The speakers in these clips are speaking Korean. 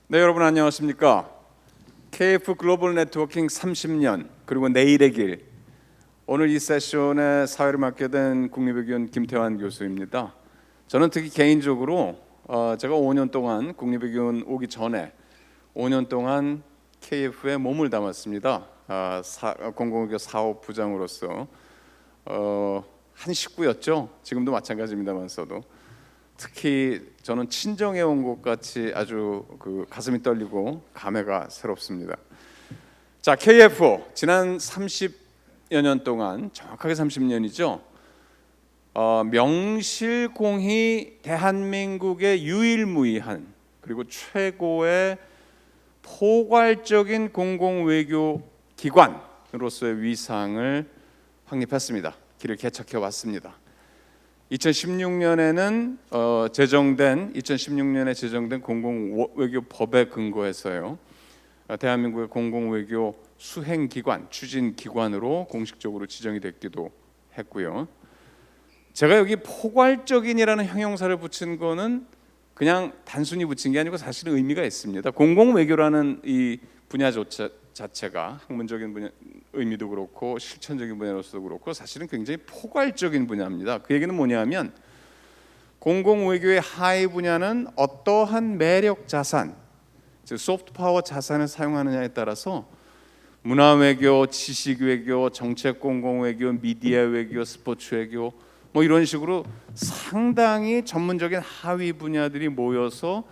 네, 여러분 안녕하십니까? KF 글로벌 네트워킹 30년 그리고 내일의 길, 오늘 이 세션의 사회를 맡게 된 국립외교원 김태환 교수입니다. 저는 특히 개인적으로 제가 5년 동안 국립외교원 오기 전에 5년 동안 KF에 몸을 담았습니다. 공공외교 사업부장으로서 한 식구였죠. 지금도 마찬가지입니다만서도 특히 저는 친정에 온 것 같이 아주 가슴이 떨리고 감회가 새롭습니다. 자, KF 지난 30여 년 동안, 정확하게 30년이죠. 명실공히 대한민국의 유일무이한 그리고 최고의 포괄적인 공공외교 기관으로서의 위상을 확립했습니다. 길을 개척해 왔습니다. 2016년에 제정된 공공외교법에 근거해서요, 대한민국의 공공외교 수행기관, 추진기관으로 공식적으로 지정이 됐기도 했고요. 제가 여기 포괄적인이라는 형용사를 붙인 거는 그냥 단순히 붙인 게 아니고 사실은 의미가 있습니다. 공공외교라는 이 분야 자체가 학문적인 분야 의미도 그렇고 실천적인 분야로서도 그렇고 사실은 굉장히 포괄적인 분야입니다. 그 얘기는 뭐냐면 공공외교의 하위 분야는 어떠한 매력 자산, 즉 소프트 파워 자산을 사용하느냐에 따라서 문화외교, 지식외교, 정책공공외교, 미디어외교, 스포츠외교 뭐 이런 식으로 상당히 전문적인 하위 분야들이 모여서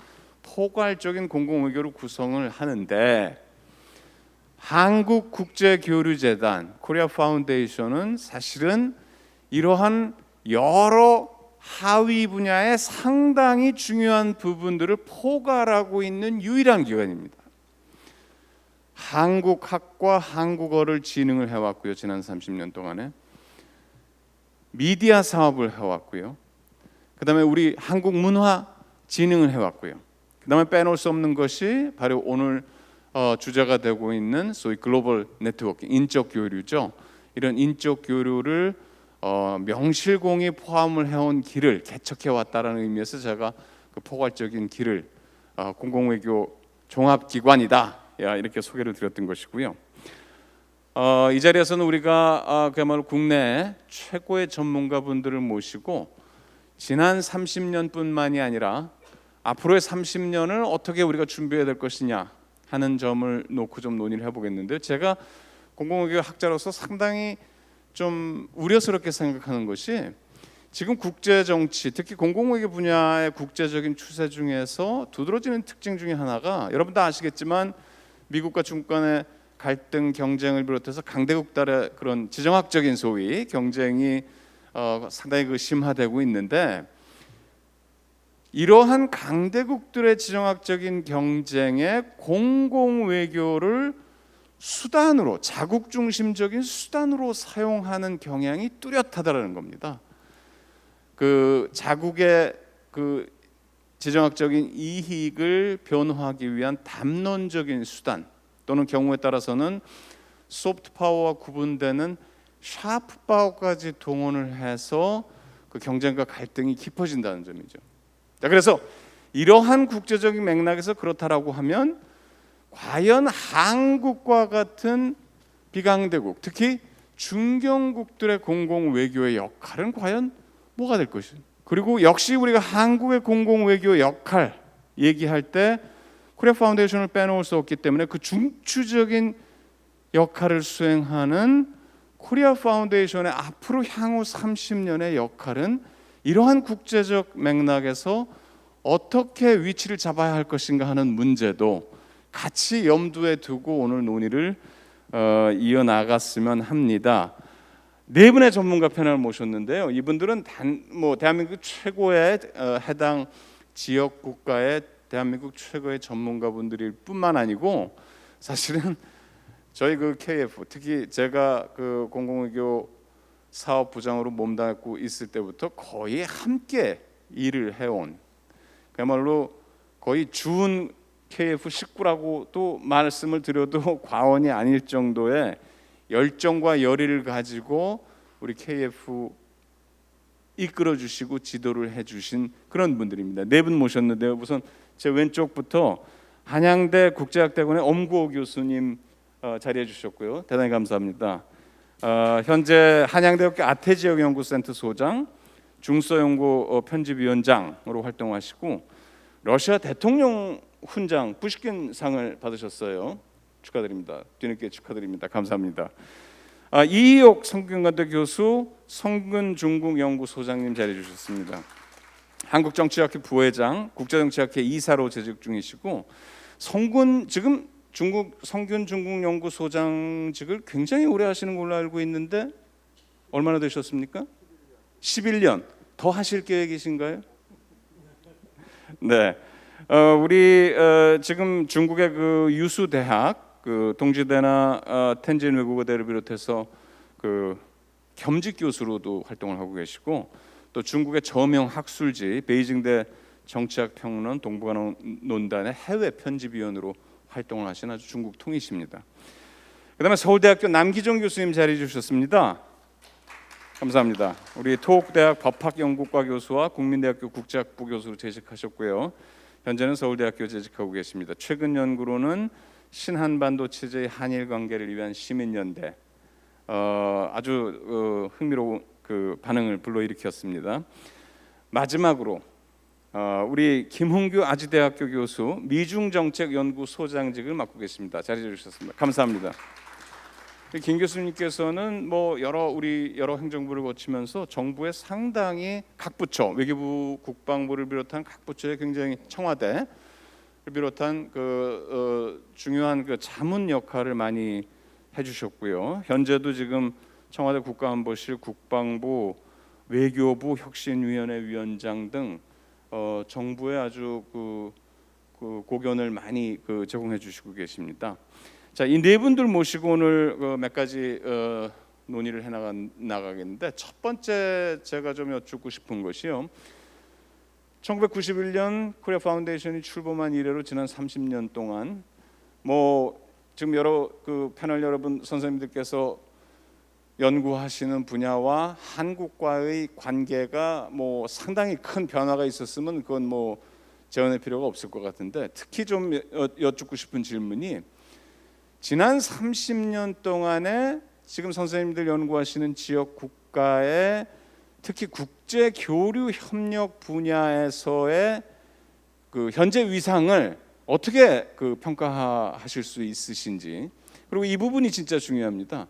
포괄적인 공공외교를 구성을 하는데, 한국국제교류재단 코리아 파운데이션은 사실은 이러한 여러 하위 분야의 상당히 중요한 부분들을 포괄하고 있는 유일한 기관입니다. 한국학과 한국어를 진흥을 해왔고요. 지난 30년 동안에 미디어 사업을 해왔고요. 그 다음에 우리 한국 문화 진흥을 해왔고요. 그 다음에 빼놓을 수 없는 것이 바로 오늘 주제가 되고 있는 소위 글로벌 네트워킹, 인적 교류죠. 이런 인적 교류를 명실공히 포함을 해온 길을 개척해 왔다라는 의미에서 제가 그 포괄적인 길을 공공외교 종합기관이다 이렇게 소개를 드렸던 것이고요. 이 자리에서는 우리가 그야말로 국내 최고의 전문가분들을 모시고 지난 30년뿐만이 아니라 앞으로의 30년을 어떻게 우리가 준비해야 될 것이냐 하는 점을 놓고 좀 논의를 해보겠는데요. 제가 공공외교 학자로서 상당히 좀 우려스럽게 생각하는 것이 지금 국제정치, 특히 공공외교 분야의 국제적인 추세 중에서 두드러지는 특징 중에 하나가, 여러분 다 아시겠지만 미국과 중국 간의 갈등, 경쟁을 비롯해서 강대국들의 그런 지정학적인 소위 경쟁이 상당히 심화되고 있는데, 이러한 강대국들의 지정학적인 경쟁에 공공외교를 수단으로, 자국 중심적인 수단으로 사용하는 경향이 뚜렷하다는 겁니다. 그 자국의 그 지정학적인 이익을 변호하기 위한 담론적인 수단, 또는 경우에 따라서는 소프트 파워와 구분되는 샤프 파워까지 동원을 해서 그 경쟁과 갈등이 깊어진다는 점이죠. 자, 그래서 이러한 국제적인 맥락에서 그렇다라고 하면 과연 한국과 같은 비강대국, 특히 중견국들의 공공외교의 역할은 과연 뭐가 될 것인가? 그리고 역시 우리가 한국의 공공외교 역할 얘기할 때 코리아 파운데이션을 빼놓을 수 없기 때문에 그 중추적인 역할을 수행하는 코리아 파운데이션의 앞으로 향후 30년의 역할은 이러한 국제적 맥락에서 어떻게 위치를 잡아야 할 것인가 하는 문제도 같이 염두에 두고 오늘 논의를 이어나갔으면 합니다. 네 분의 전문가 패널을 모셨는데요. 이분들은 대한민국 최고의 해당 지역 국가의 대한민국 최고의 전문가분들일 뿐만 아니고 사실은 저희 그 KF 특히 제가 그 공공외교 사업부장으로 몸담고 있을 때부터 거의 함께 일을 해온 그야말로 거의 주은 KF 식구라고 또 말씀을 드려도 과언이 아닐 정도의 열정과 열의를 가지고 우리 KF 이끌어 주시고 지도를 해 주신 그런 분들입니다. 네 분 모셨는데요. 우선 제 왼쪽부터 한양대 국제학대학원의 엄구호 교수님 자리해 주셨고요. 대단히 감사합니다. 현재 한양대학교 아태지역연구센터 소장, 중서연구 편집위원장으로 활동하시고 러시아 대통령 훈장 푸시킨상을 받으셨어요. 축하드립니다. 뒤늦게 축하드립니다. 감사합니다. 이희옥 성균관대 교수, 성균중국연구소장님 자리해 주셨습니다. 한국정치학회 부회장, 국제정치학회 이사로 재직 중이시고 지금 중국 성균중국연구소장직을 굉장히 오래 하시는 걸로 알고 있는데 얼마나 되셨습니까? 11년. 더 하실 계획이신가요? 네. 우리 지금 중국의 그 유수 대학, 그 동지대나 텐진 외국어대를 비롯해서 그 겸직 교수로도 활동을 하고 계시고 또 중국의 저명 학술지 베이징대 정치학평론 동북아논단의 해외 편집위원으로 활동을 하신 아주 중국 통이십니다. 그다음에 서울대학교 남기정 교수님 자리해 주셨습니다. 감사합니다. 우리 토옥대학 법학연구과 교수와 국민대학교 국제학부 교수로 재직하셨고요. 현재는 서울대학교 재직하고 계십니다. 최근 연구로는 신한반도 체제의 한일 관계를 위한 시민연대 아주 흥미로운 그 반응을 불러일으켰습니다. 마지막으로 우리 김홍규 아지대학교 교수 미중정책연구소장직을 맡고 계십니다. 자리해 주셨습니다. 감사합니다. 김 교수님께서는 여러 행정부를 거치면서 정부의 상당히 각 부처, 외교부, 국방부를 비롯한 각 부처의 굉장히 청와대를 비롯한 중요한 그 자문 역할을 많이 해주셨고요. 현재도 지금 청와대 국가안보실, 국방부, 외교부 혁신위원회 위원장 등 정부에 아주 그 고견을 많이 제공해 주시고 계십니다. 자, 이 네 분들 모시고 오늘 몇 가지 논의를 해 나가겠는데 첫 번째 제가 좀 여쭙고 싶은 것이요. 1991년 코리아 파운데이션이 출범한 이래로 지난 30년 동안 지금 여러 그 패널 여러분 선생님들께서 연구하시는 분야와 한국과의 관계가 상당히 큰 변화가 있었으면 그건 재언할 필요가 없을 것 같은데 특히 좀 여쭙고 싶은 질문이 지난 30년 동안에 지금 선생님들 연구하시는 지역 국가의 특히 국제 교류 협력 분야에서의 그 현재 위상을 어떻게 평가하실 수 있으신지, 그리고 이 부분이 진짜 중요합니다.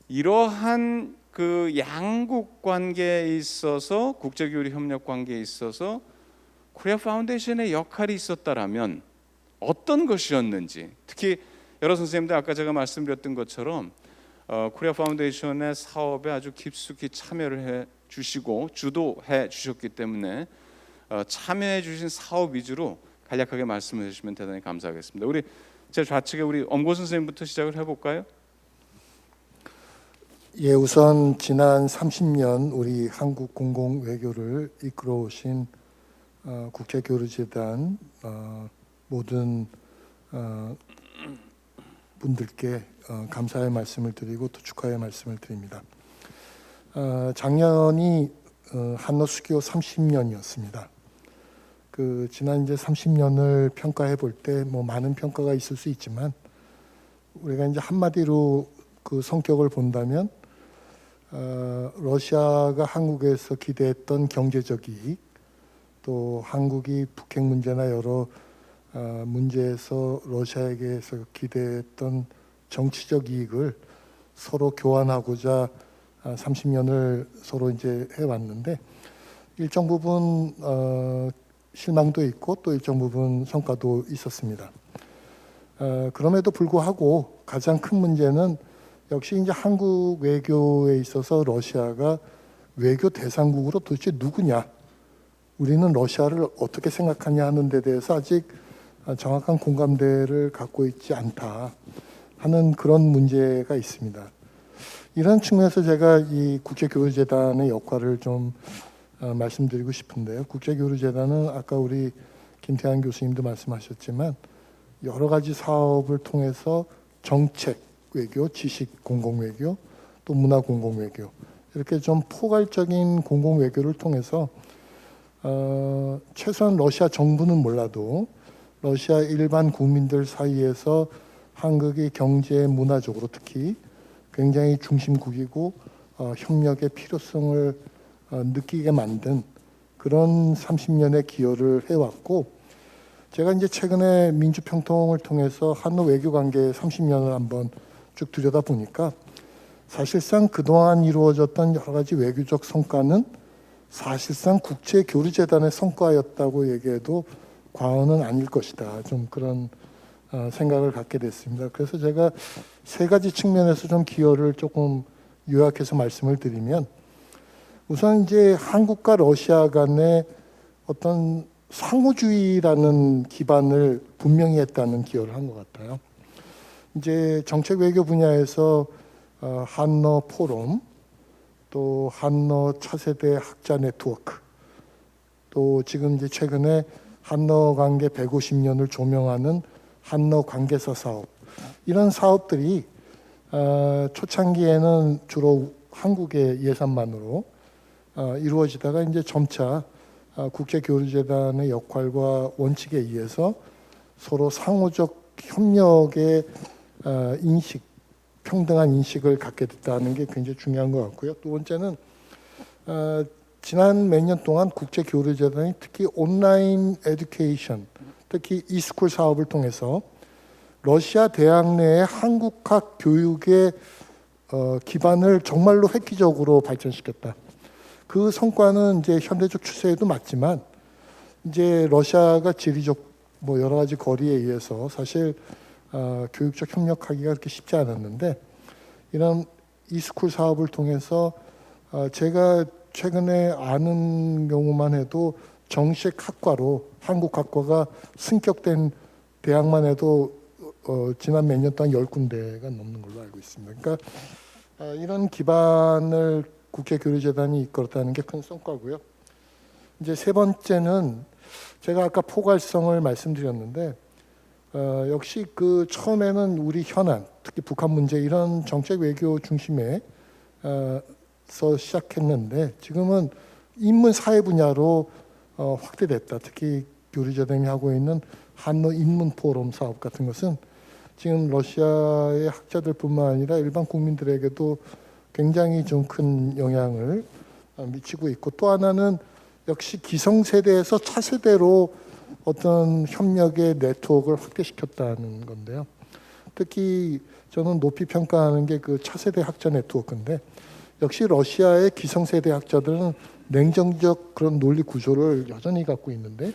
이러한 그 양국 관계에 있어서 국제 교류 협력 관계에 있어서 코리아 파운데이션의 역할이 있었다라면 어떤 것이었는지, 특히 여러 선생님들 아까 제가 말씀드렸던 것처럼 코리아 파운데이션의 사업에 아주 깊숙이 참여를 해 주시고 주도해 주셨기 때문에 참여해 주신 사업 위주로 간략하게 말씀해 주시면 대단히 감사하겠습니다. 우리 제 좌측에 우리 엄고 선생님부터 시작을 해볼까요? 예, 우선 지난 30년 우리 한국 공공 외교를 이끌어 오신 국제교류재단 모든 분들께 감사의 말씀을 드리고 또 축하의 말씀을 드립니다. 작년이 한러 수교 30년이었습니다. 지난 이제 30년을 평가해 볼 때 많은 평가가 있을 수 있지만 우리가 이제 한마디로 그 성격을 본다면 러시아가 한국에서 기대했던 경제적 이익, 또 한국이 북핵 문제나 여러 문제에서 러시아에게서 기대했던 정치적 이익을 서로 교환하고자 30년을 서로 이제 해왔는데 일정 부분 실망도 있고 또 일정 부분 성과도 있었습니다. 그럼에도 불구하고 가장 큰 문제는 역시 이제 한국 외교에 있어서 러시아가 외교 대상국으로 도대체 누구냐, 우리는 러시아를 어떻게 생각하냐 하는 데 대해서 아직 정확한 공감대를 갖고 있지 않다 하는 그런 문제가 있습니다. 이런 측면에서 제가 이 국제교류재단의 역할을 좀 말씀드리고 싶은데요. 국제교류재단은 아까 우리 김태환 교수님도 말씀하셨지만 여러 가지 사업을 통해서 정책 외교, 지식 공공 외교, 또 문화 공공 외교 이렇게 좀 포괄적인 공공 외교를 통해서 최소한 러시아 정부는 몰라도 러시아 일반 국민들 사이에서 한국이 경제 문화적으로 특히 굉장히 중심국이고 협력의 필요성을 느끼게 만든 그런 30년의 기여를 해왔고, 제가 이제 최근에 민주평통을 통해서 한러 외교 관계 30년을 한번 쭉 들여다 보니까 사실상 그동안 이루어졌던 여러 가지 외교적 성과는 사실상 국제교류재단의 성과였다고 얘기해도 과언은 아닐 것이다. 좀 그런 생각을 갖게 됐습니다. 그래서 제가 세 가지 측면에서 좀 기여를 조금 요약해서 말씀을 드리면, 우선 이제 한국과 러시아 간의 어떤 상호주의라는 기반을 분명히 했다는 기여를 한 것 같아요. 이제 정책 외교 분야에서 한러 포럼, 또 한러 차세대 학자 네트워크, 또 지금 이제 최근에 한러 관계 150년을 조명하는 한러 관계사 사업, 이런 사업들이 초창기에는 주로 한국의 예산만으로 이루어지다가 이제 점차 국제교류재단의 역할과 원칙에 의해서 서로 상호적 협력의 인식, 평등한 인식을 갖게 됐다는 게 굉장히 중요한 것 같고요. 두 번째는 지난 몇 년 동안 국제교류재단이 특히 온라인 에듀케이션, 특히 이스쿨 사업을 통해서 러시아 대학 내의 한국학 교육의 기반을 정말로 획기적으로 발전시켰다. 그 성과는 이제 현대적 추세에도 맞지만 이제 러시아가 지리적 뭐 여러 가지 거리에 의해서 사실 교육적 협력하기가 그렇게 쉽지 않았는데, 이런 이스쿨 사업을 통해서 제가 최근에 아는 경우만 해도 정식 학과로 한국 학과가 승격된 대학만 해도 지난 몇 년 동안 10군데가 넘는 걸로 알고 있습니다. 그러니까 이런 기반을 국제교류재단이 이끌었다는 게 큰 성과고요. 이제 세 번째는 제가 아까 포괄성을 말씀드렸는데 역시 그 처음에는 우리 현안, 특히 북한 문제 이런 정책 외교 중심에 서 시작했는데 지금은 인문 사회 분야로 확대됐다. 특히 교류재단이 하고 있는 한러 인문 포럼 사업 같은 것은 지금 러시아의 학자들뿐만 아니라 일반 국민들에게도 굉장히 좀 큰 영향을 미치고 있고, 또 하나는 역시 기성세대에서 차세대로 어떤 협력의 네트워크를 확대시켰다는 건데요. 특히 저는 높이 평가하는 게 그 차세대 학자 네트워크인데, 역시 러시아의 기성세대 학자들은 냉정적 그런 논리 구조를 여전히 갖고 있는데,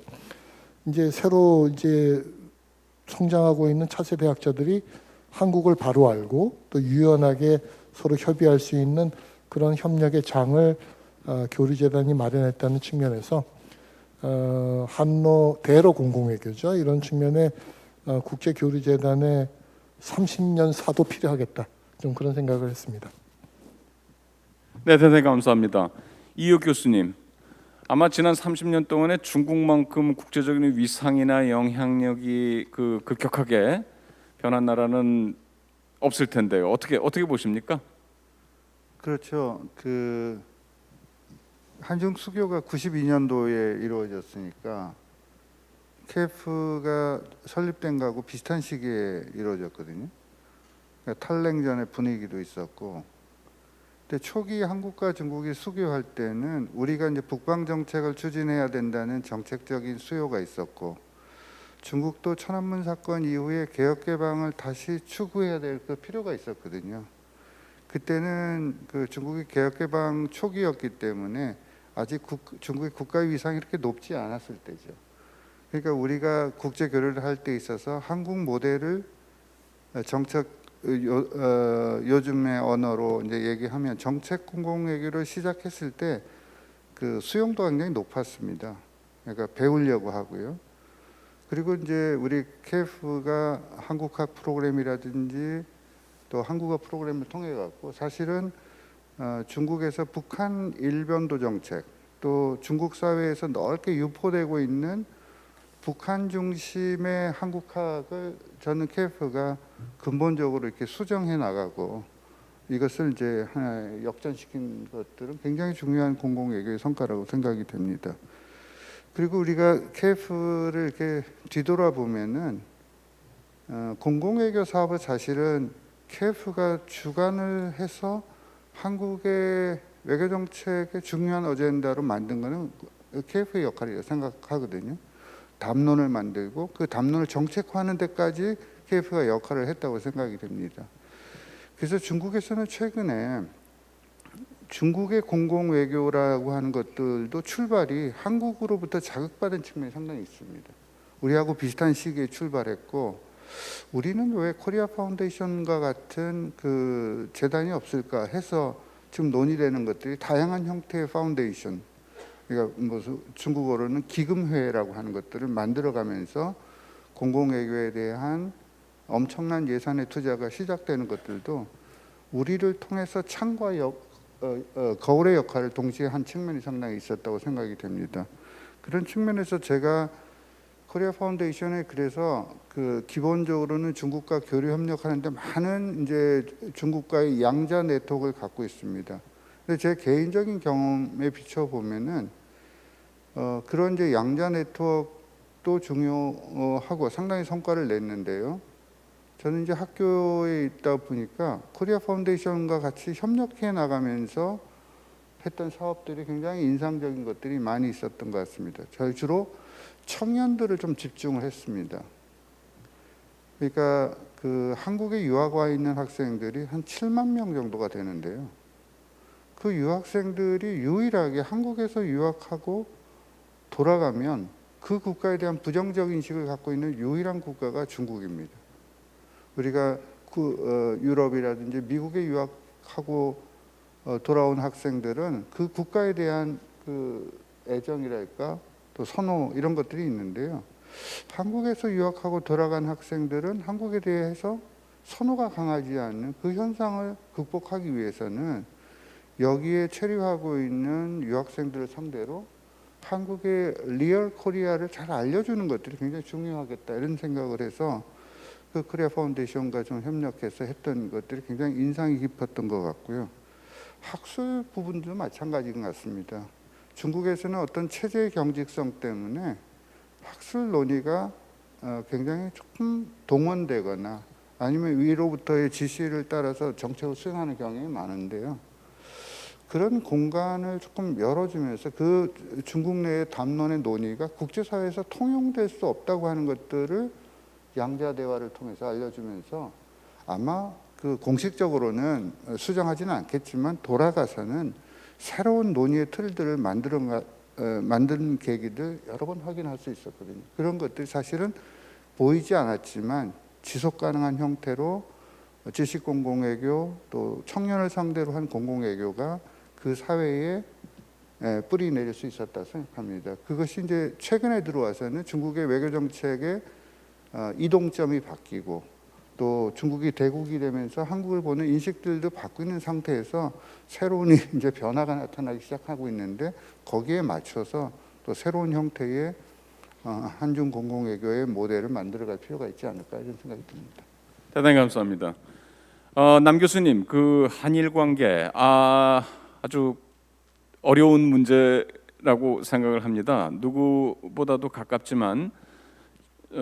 이제 새로 이제 성장하고 있는 차세대 학자들이 한국을 바로 알고 또 유연하게 서로 협의할 수 있는 그런 협력의 장을 교류재단이 마련했다는 측면에서 한러 대러 공공외교죠. 이런 측면에 국제교류재단의 30년 사도 필요하겠다. 좀 그런 생각을 했습니다. 네, 대단히 감사합니다. 이호 교수님, 아마 지난 30년 동안에 중국만큼 국제적인 위상이나 영향력이 급격하게 변한 나라는 없을 텐데요. 어떻게 보십니까? 그렇죠. 그 한중 수교가 92년도에 이루어졌으니까 KF가 설립된 거하고 비슷한 시기에 이루어졌거든요. 그러니까 탈냉전의 분위기도 있었고, 근데 초기 한국과 중국이 수교할 때는 우리가 이제 북방 정책을 추진해야 된다는 정책적인 수요가 있었고, 중국도 천안문 사건 이후에 개혁 개방을 다시 추구해야 될 그 필요가 있었거든요. 그때는 그 중국이 개혁 개방 초기였기 때문에 아직 중국의 국가 위상이 이렇게 높지 않았을 때죠. 그러니까 우리가 국제 교류를 할 때 있어서 한국 모델을 정책 요즘의 언어로 이제 얘기하면 정책 공공외교를 시작했을 때 그 수용도가 굉장히 높았습니다. 그러니까 배우려고 하고요. 그리고 이제 우리 KF가 한국학 프로그램이라든지 또 한국어 프로그램을 통해 갖고 사실은 중국에서 북한 일변도 정책, 또 중국 사회에서 넓게 유포되고 있는 북한 중심의 한국학을 저는 KF가 근본적으로 이렇게 수정해 나가고 이것을 이제 하나 역전시킨 것들은 굉장히 중요한 공공외교의 성과라고 생각이 됩니다. 그리고 우리가 KF를 이렇게 뒤돌아보면은 공공외교 사업을 사실은 KF가 주관을 해서 한국의 외교 정책의 중요한 어젠다로 만든 것은 KF의 역할이라고 생각하거든요. 담론을 만들고 그 담론을 정책화하는 데까지 KF가 역할을 했다고 생각이 됩니다. 그래서 중국에서는 최근에 중국의 공공외교라고 하는 것들도 출발이 한국으로부터 자극받은 측면이 상당히 있습니다. 우리하고 비슷한 시기에 출발했고, 우리는 왜 코리아 파운데이션과 같은 그 재단이 없을까 해서 지금 논의되는 것들이 다양한 형태의 파운데이션, 그러니까 무슨 중국어로는 기금회라고 하는 것들을 만들어가면서 공공외교에 대한 엄청난 예산의 투자가 시작되는 것들도 우리를 통해서 창과 거울의 역할을 동시에 한 측면이 상당히 있었다고 생각이 됩니다. 그런 측면에서 제가 코리아 파운데이션에 그래서 그 기본적으로는 중국과 교류 협력하는데 많은 이제 중국과의 양자 네트워크를 갖고 있습니다. 근데 제 개인적인 경험에 비춰 보면은 그런 이제 양자 네트워크도 중요하고 상당히 성과를 냈는데요. 저는 이제 학교에 있다 보니까 코리아 파운데이션과 같이 협력해 나가면서 했던 사업들이 굉장히 인상적인 것들이 많이 있었던 것 같습니다. 저희 주로 청년들을 좀 집중을 했습니다. 그러니까 그 한국에 유학 와 있는 학생들이 한 7만 명 정도가 되는데요. 그 유학생들이 유일하게 한국에서 유학하고 돌아가면 그 국가에 대한 부정적 인식을 갖고 있는 유일한 국가가 중국입니다. 우리가 유럽이라든지 미국에 유학하고 돌아온 학생들은 그 국가에 대한 그 애정이랄까 또 선호 이런 것들이 있는데요. 한국에서 유학하고 돌아간 학생들은 한국에 대해서 선호가 강하지 않는 그 현상을 극복하기 위해서는 여기에 체류하고 있는 유학생들을 상대로 한국의 리얼 코리아를 잘 알려주는 것들이 굉장히 중요하겠다 이런 생각을 해서 그 코리아 파운데이션과 좀 협력해서 했던 것들이 굉장히 인상이 깊었던 것 같고요. 학술 부분도 마찬가지인 것 같습니다. 중국에서는 어떤 체제의 경직성 때문에 학술 논의가 굉장히 조금 동원되거나 아니면 위로부터의 지시를 따라서 정책을 수행하는 경향이 많은데요. 그런 공간을 조금 열어주면서 그 중국 내의 담론의 논의가 국제사회에서 통용될 수 없다고 하는 것들을 양자 대화를 통해서 알려주면서 아마 그 공식적으로는 수정하지는 않겠지만 돌아가서는 새로운 논의의 틀들을 만드는 계기들 여러 번 확인할 수 있었거든요. 그런 것들이 사실은 보이지 않았지만 지속 가능한 형태로 지식 공공외교 또 청년을 상대로 한 공공외교가 그 사회에 뿌리 내릴 수 있었다 생각합니다. 그것이 이제 최근에 들어와서는 중국의 외교 정책의 이동점이 바뀌고 또 중국이 대국이 되면서 한국을 보는 인식들도 바뀌는 상태에서 새로운 이제 변화가 나타나기 시작하고 있는데 거기에 맞춰서 또 새로운 형태의 한중 공공외교의 모델을 만들어갈 필요가 있지 않을까 이런 생각이 듭니다. 대단히 감사합니다. 남 교수님, 그 한일 관계 아주 어려운 문제라고 생각을 합니다. 누구보다도 가깝지만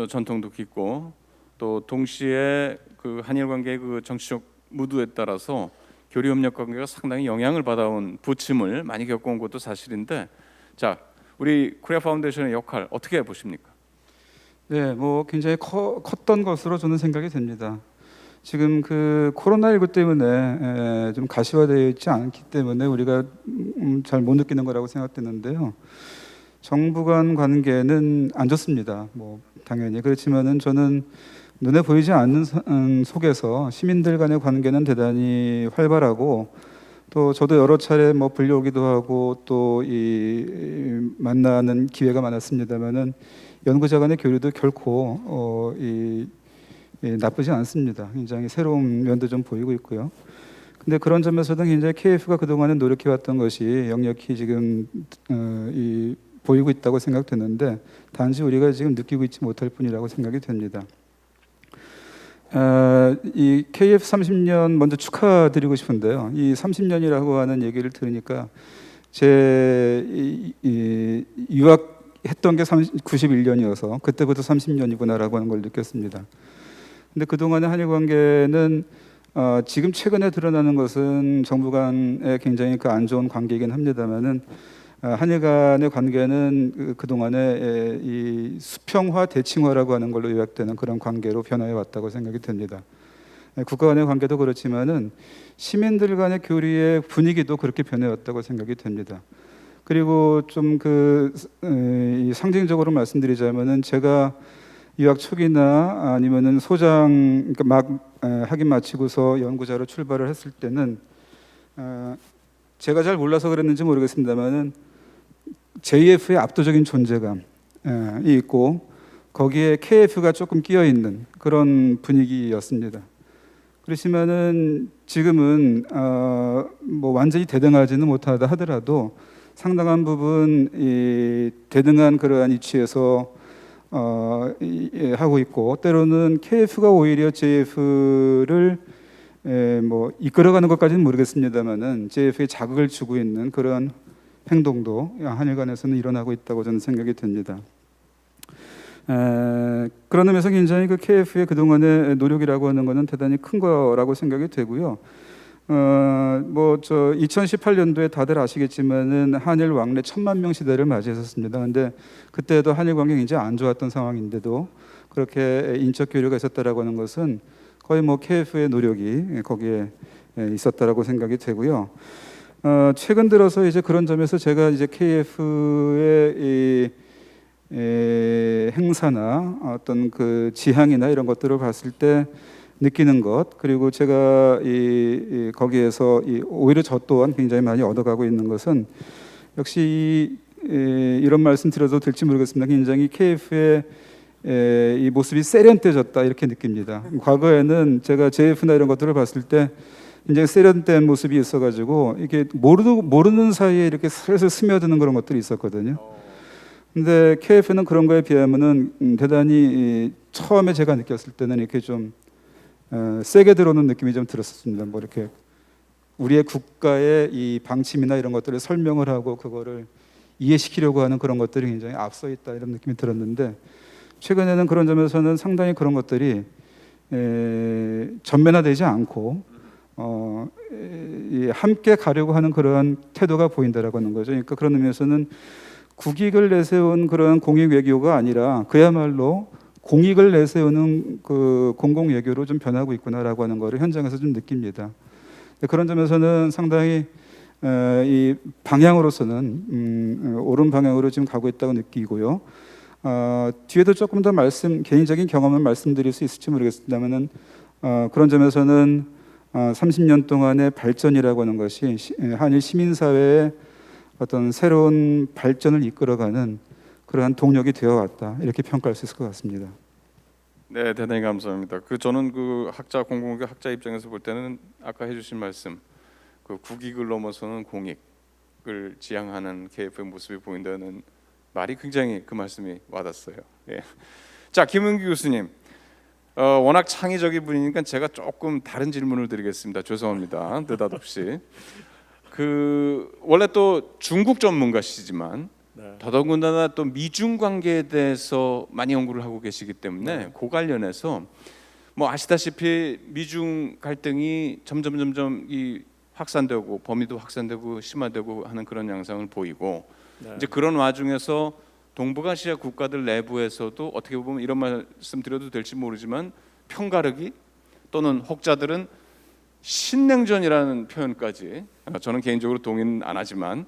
전통도 깊고 또 동시에 그 한일 관계의 그 정치적 무드에 따라서 교류협력 관계가 상당히 영향을 받아온 부침을 많이 겪어온 것도 사실인데, 자, 우리 코리아 파운데이션의 역할 어떻게 보십니까? 네, 뭐 굉장히 컸던 것으로 저는 생각이 됩니다. 지금 그 코로나19 때문에 좀 가시화되어 있지 않기 때문에 우리가 잘 못 느끼는 거라고 생각되는데요. 정부 간 관계는 안 좋습니다. 뭐 당연히 그렇지만은 저는 눈에 보이지 않는 속에서 시민들 간의 관계는 대단히 활발하고, 또 저도 여러 차례 뭐 불려오기도 하고 또 이 만나는 기회가 많았습니다만은 연구자 간의 교류도 결코 나쁘지 않습니다. 굉장히 새로운 면도 좀 보이고 있고요. 근데 그런 점에서도 굉장히 KF가 그동안에 노력해왔던 것이 역력히 지금 보이고 있다고 생각되는데, 단지 우리가 지금 느끼고 있지 못할 뿐이라고 생각이 됩니다. 이 KF 30년 먼저 축하드리고 싶은데요. 이 30년이라고 하는 얘기를 들으니까 제 유학했던 게 91년이어서 그때부터 30년이구나라고 하는 걸 느꼈습니다. 근데 그동안의 한일 관계는 지금 최근에 드러나는 것은 정부 간의 굉장히 안 좋은 관계이긴 합니다만은, 한일 간의 관계는 그동안에 이 수평화 대칭화라고 하는 걸로 요약되는 그런 관계로 변화해 왔다고 생각이 됩니다. 국가 간의 관계도 그렇지만은 시민들 간의 교류의 분위기도 그렇게 변해 왔다고 생각이 됩니다. 그리고 좀 상징적으로 말씀드리자면은, 제가 유학 초기나 아니면은 소장 그러니까 막 학위 마치고서 연구자로 출발을 했을 때는 제가 잘 몰라서 그랬는지 모르겠습니다만은 JF의 압도적인 존재감이 있고 거기에 KF가 조금 끼어 있는 그런 분위기였습니다. 그렇지만은 지금은 뭐 완전히 대등하지는 못하다 하더라도 상당한 부분 이 대등한 그러한 위치에서 하고 있고, 때로는 KF가 오히려 JF를 뭐 이끌어가는 것까지는 모르겠습니다만은 JF에 자극을 주고 있는 그런 행동도 한일 간에서는 일어나고 있다고 저는 생각이 됩니다. 그런 의미에서 굉장히 그 KF의 그동안의 노력이라고 하는 것은 대단히 큰 거라고 생각이 되고요. 뭐 2018년도에 다들 아시겠지만은 한일 왕래 1000만 명 시대를 맞이했었습니다. 근데 그때도 한일 관계 굉장히 안 좋았던 상황인데도 그렇게 인적 교류가 있었다라고 하는 것은 거의 뭐 KF의 노력이 거기에 있었다라고 생각이 되고요. 최근 들어서 이제 그런 점에서 제가 이제 KF의 행사나 어떤 그 지향이나 이런 것들을 봤을 때 느끼는 것, 그리고 제가 거기에서 오히려 저 또한 굉장히 많이 얻어가고 있는 것은, 역시 이런 말씀 드려도 될지 모르겠습니다. 굉장히 KF의 이 모습이 세련돼졌다 이렇게 느낍니다. 과거에는 제가 JF나 이런 것들을 봤을 때 굉장히 세련된 모습이 있어가지고 이게 모르는 사이에 이렇게 슬슬 스며드는 그런 것들이 있었거든요. 근데 KF는 그런 거에 비하면은 대단히 처음에 제가 느꼈을 때는 이렇게 좀 세게 들어오는 느낌이 좀 들었습니다. 뭐 이렇게 우리의 국가의 이 방침이나 이런 것들을 설명을 하고 그거를 이해시키려고 하는 그런 것들이 굉장히 앞서 있다 이런 느낌이 들었는데, 최근에는 그런 점에서는 상당히 그런 것들이 전면화되지 않고 함께 가려고 하는 그러한 태도가 보인다라고 하는 거죠. 그러니까 그런 의미에서는 국익을 내세운 그런 공익 외교가 아니라 그야말로 공익을 내세우는 그 공공 외교로 좀 변하고 있구나라고 하는 것을 현장에서 좀 느낍니다. 그런 점에서는 상당히 이 방향으로서는 옳은 방향으로 지금 가고 있다고 느끼고요. 뒤에도 조금 더 개인적인 경험을 말씀드릴 수 있을지 모르겠습니다만은 그런 점에서는 30년 동안의 발전이라고 하는 것이 한일 시민사회의 어떤 새로운 발전을 이끌어가는 그러한 동력이 되어 왔다 이렇게 평가할 수 있을 것 같습니다. 네, 대단히 감사합니다. 저는 그 공공외교 학자 입장에서 볼 때는 아까 해주신 말씀, 그 국익을 넘어서는 공익을 지향하는 KF의 모습이 보인다는 말이 굉장히 그 말씀이 와닿았어요. 예. 자, 김은규 교수님, 워낙 창의적인 분이니까 제가 조금 다른 질문을 드리겠습니다. 죄송합니다. 느닷없이. 원래 또 중국 전문가시지만 더더군다나 또 미중 관계에 대해서 많이 연구를 하고 계시기 때문에 그 관련해서 뭐 아시다시피 미중 갈등이 점점 확산되고 범위도 확산되고 심화되고 하는 그런 양상을 보이고 네. 이제 그런 와중에서 동북아시아 국가들 내부에서도 어떻게 보면 이런 말씀 드려도 될지 모르지만 편가르기 또는 혹자들은 신냉전이라는 표현까지 저는 개인적으로 동의는 안 하지만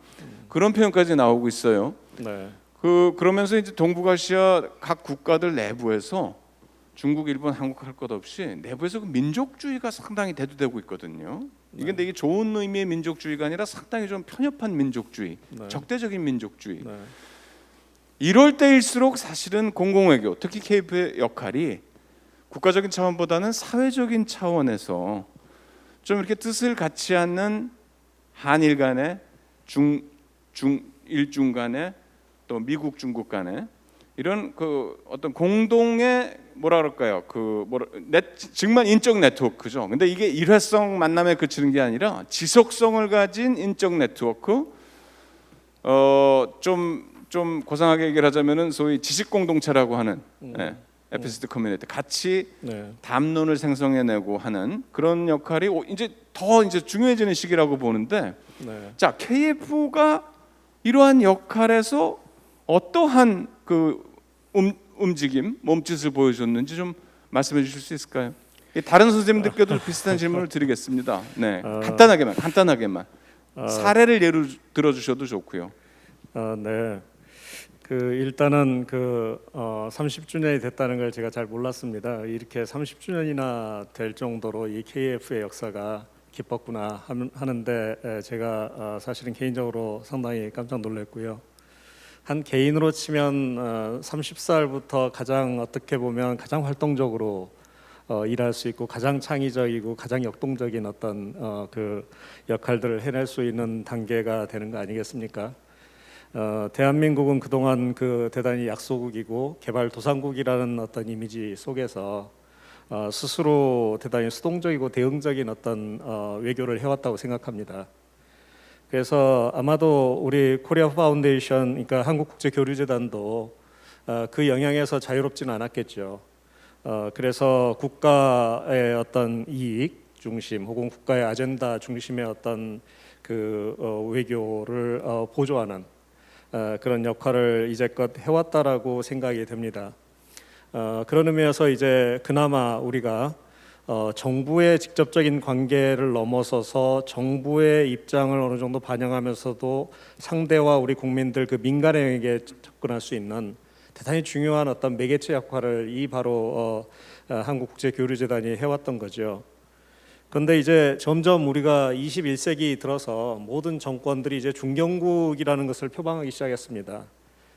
그런 표현까지 나오고 있어요. 네. 그러면서 이제 동북아시아 각 국가들 내부에서 중국, 일본, 한국 할 것 없이 내부에서 그 민족주의가 상당히 대두되고 있거든요. 이게 되게 좋은 의미의 민족주의가 아니라 상당히 좀 편협한 민족주의, 네. 적대적인 민족주의. 네. 이럴 때일수록 사실은 공공외교, 특히 KF의 역할이 국가적인 차원보다는 사회적인 차원에서 좀 이렇게 뜻을 같이 않는 한일 간에 일중 간에 또 미국 중국 간에 이런 그 어떤 공동의 뭐라 그럴까요? 정말 인적 네트워크죠. 근데 이게 일회성 만남에 그치는 게 아니라 지속성을 가진 인적 네트워크. 좀 고상하게 얘기를 하자면은 소위 지식 공동체라고 하는 에피스트 커뮤니티 같이 네. 담론을 생성해내고 하는 그런 역할이 이제 더 중요해지는 시기라고 보는데, 네. 자 KF가 이러한 역할에서 어떠한 그 움직임, 몸짓을 보여줬는지 좀 말씀해 주실 수 있을까요? 다른 선생님들께도 비슷한 질문을 드리겠습니다. 네, 간단하게만 사례를 예로 들어주셔도 좋고요. 네. 일단은 30주년이 됐다는 걸 제가 잘 몰랐습니다. 이렇게 30주년이나 될 정도로 이 KF의 역사가 깊었구나 하는데 제가 사실은 개인적으로 상당히 깜짝 놀랐고요. 한 개인으로 치면 30살부터 가장 어떻게 보면 가장 활동적으로 일할 수 있고 가장 창의적이고 가장 역동적인 어떤 그 역할들을 해낼 수 있는 단계가 되는 거 아니겠습니까? 대한민국은 그동안 대단히 약소국이고 개발도상국이라는 어떤 이미지 속에서 스스로 대단히 수동적이고 대응적인 어떤 외교를 해왔다고 생각합니다. 그래서 아마도 우리 코리아 파운데이션, 그러니까 한국국제교류재단도 그 영향에서 자유롭지는 않았겠죠. 그래서 국가의 어떤 이익 중심 혹은 국가의 아젠다 중심의 어떤 외교를 보조하는 그런 역할을 이제껏 해왔다라고 생각이 됩니다. 그런 의미에서 이제 그나마 우리가 정부의 직접적인 관계를 넘어서서 정부의 입장을 어느 정도 반영하면서도 상대와 우리 국민들 민간의 영역에 접근할 수 있는 대단히 중요한 어떤 매개체 역할을 바로 한국국제교류재단이 해왔던 거죠. 그런데 이제 점점 우리가 21세기 들어서 모든 정권들이 이제 중견국이라는 것을 표방하기 시작했습니다.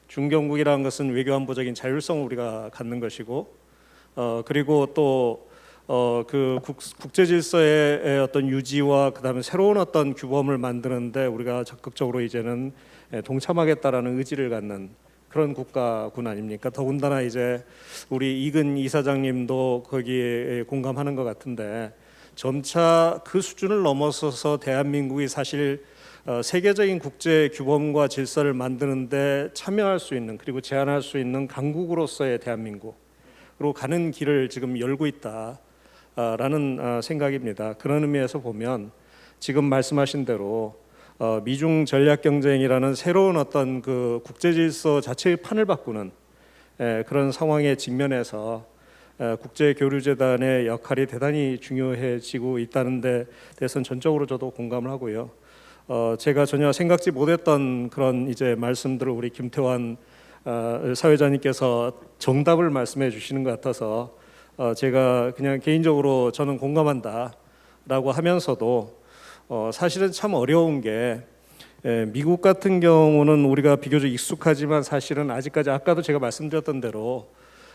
중견국이라는 것은 외교안보적인 자율성을 우리가 갖는 것이고, 그리고 또 국제 질서의 어떤 유지와 그다음에 새로운 어떤 규범을 만드는데 우리가 적극적으로 이제는 동참하겠다라는 의지를 갖는 그런 국가군 아닙니까? 더군다나 이제 우리 이근 이사장님도 거기에 공감하는 것 같은데. 점차 그 수준을 넘어서서 대한민국이 사실 세계적인 국제 규범과 질서를 만드는데 참여할 수 있는 그리고 제안할 수 있는 강국으로서의 대한민국으로 가는 길을 지금 열고 있다라는 생각입니다. 그런 의미에서 보면 지금 말씀하신 대로 미중 전략 경쟁이라는 새로운 어떤 국제 질서 자체의 판을 바꾸는 그런 상황에 직면해서 국제교류재단의 역할이 대단히 중요해지고 있다는 데 대해서는 전적으로 저도 공감을 하고요. 제가 전혀 생각지 못했던 그런 이제 말씀들을 우리 김태환 사회자님께서 정답을 말씀해 주시는 것 같아서 제가 그냥 개인적으로 저는 공감한다라고 하면서도 사실은 참 어려운 게 미국 같은 경우는 우리가 비교적 익숙하지만 사실은 아직까지 아까도 제가 말씀드렸던 대로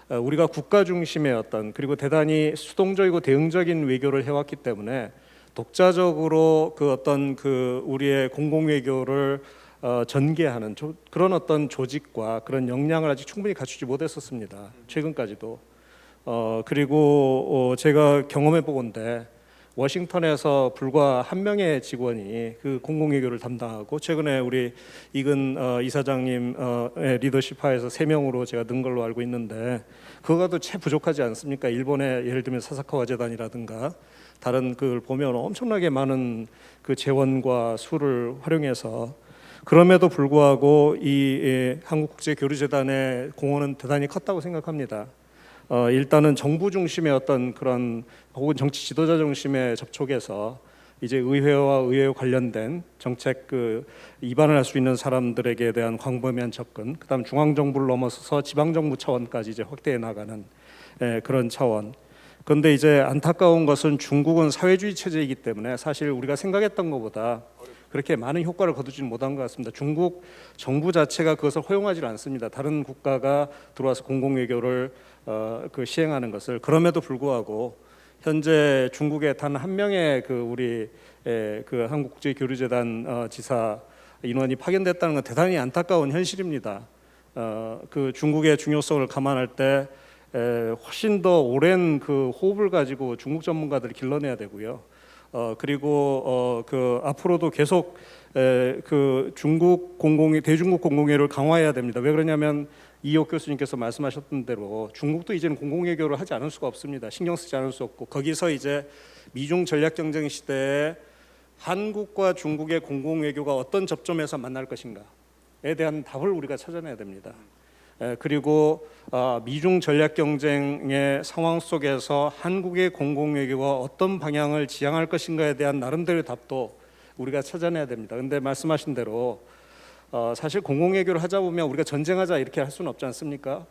우리가 국가 중심의 어떤 그리고 대단히 수동적이고 대응적인 외교를 해왔기 때문에 독자적으로 우리의 공공 외교를 전개하는 그런 어떤 조직과 그런 역량을 아직 충분히 갖추지 못했었습니다. 최근까지도. 그리고 제가 경험해 보건대 워싱턴에서 불과 한 명의 직원이 공공 외교를 담당하고 최근에 우리 이근 이사장님의 리더십 하에서 3명으로 제가 는 걸로 알고 있는데 그거도 채 부족하지 않습니까? 일본의 예를 들면 사사카와 재단이라든가 다른 그걸 보면 엄청나게 많은 그 재원과 수를 활용해서 그럼에도 불구하고 이 한국국제교류재단의 공헌은 대단히 컸다고 생각합니다. 일단은 정부 중심의 어떤 그런 혹은 정치 지도자 중심의 접촉에서 이제 의회와 의회 관련된 정책 그 입안을 할 수 있는 사람들에게 대한 광범위한 접근, 그다음 중앙 정부를 넘어서서 지방 정부 차원까지 이제 확대해 나가는 그런 차원. 그런데 이제 안타까운 것은 중국은 사회주의 체제이기 때문에 사실 우리가 생각했던 것보다 그렇게 많은 효과를 거두지는 못한 것 같습니다. 중국 정부 자체가 그것을 허용하지 않습니다. 다른 국가가 들어와서 공공외교를 그 시행하는 것을. 그럼에도 불구하고 현재 중국에 단 한 명의 그 우리 그 한국국제교류재단 지사 인원이 파견됐다는 건 대단히 안타까운 현실입니다. 그 중국의 중요성을 감안할 때 훨씬 더 오랜 그 호흡을 가지고 중국 전문가들을 길러내야 되고요. 그리고 그 앞으로도 계속 그 중국 대중국 공공외교를 강화해야 됩니다. 왜 그러냐면 이옥 교수님께서 말씀하셨던 대로 중국도 이제는 공공외교를 하지 않을 수가 없습니다. 신경 쓰지 않을 수 없고 거기서 이제 미중 전략 경쟁 시대에 한국과 중국의 공공외교가 어떤 접점에서 만날 것인가에 대한 답을 우리가 찾아내야 됩니다. 그리고 미중 전략 경쟁의 상황 속에서 한국의 공공외교가 어떤 방향을 지향할 것인가에 대한 나름대로의 답도 우리가 찾아내야 됩니다. 그런데 말씀하신 대로 사실 공공외교를 하자 보면 우리가 전쟁하자 이렇게 할 수는 없지 않습니까?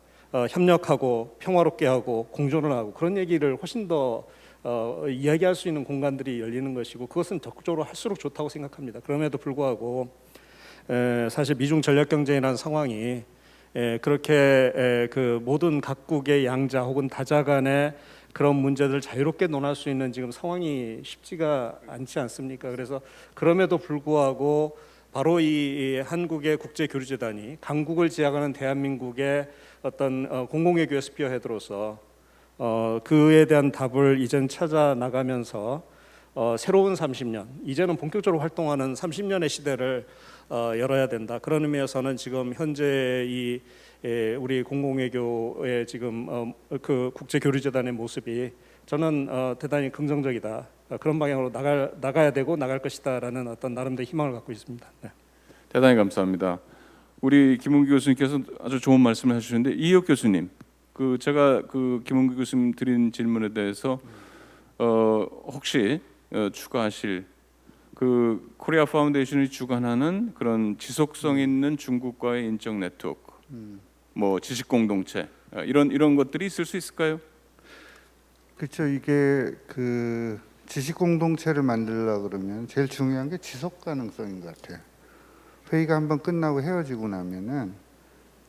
협력하고 평화롭게 하고 공존을 하고 그런 얘기를 훨씬 더 이야기할 수 있는 공간들이 열리는 것이고 그것은 적극적으로 할수록 좋다고 생각합니다. 그럼에도 불구하고 사실 미중 전략 경쟁이라는 상황이 그렇게 그 모든 각국의 양자 혹은 다자 간의 그런 문제들을 자유롭게 논할 수 있는 지금 상황이 쉽지가 않지 않습니까? 그래서 그럼에도 불구하고 바로 이 한국의 국제교류재단이 강국을 지향하는 대한민국의 어떤 공공외교의 스피어헤드로서 그에 대한 답을 이젠 찾아 나가면서 새로운 30년, 이제는 본격적으로 활동하는 30년의 시대를 열어야 된다. 그런 의미에서는 지금 현재 이 우리 공공외교의 지금 그 국제교류재단의 모습이 저는 대단히 긍정적이다. 그런 방향으로 나가야 되고 나갈 것이다라는 어떤 나름대로 희망을 갖고 있습니다. 네. 대단히 감사합니다. 우리 김은기 교수님께서 아주 좋은 말씀을 해주셨는데 이혁 교수님, 그 제가 그 김은기 교수님 드린 질문에 대해서 혹시 추가하실 그 코리아 파운데이션이 주관하는 그런 지속성 있는 중국과의 인적 네트워크, 뭐 지식 공동체 이런 것들이 있을 수 있을까요? 그렇죠. 이게 그 지식 공동체를 만들려고 그러면 제일 중요한 게 지속 가능성인 것 같아요. 회의가 한번 끝나고 헤어지고 나면은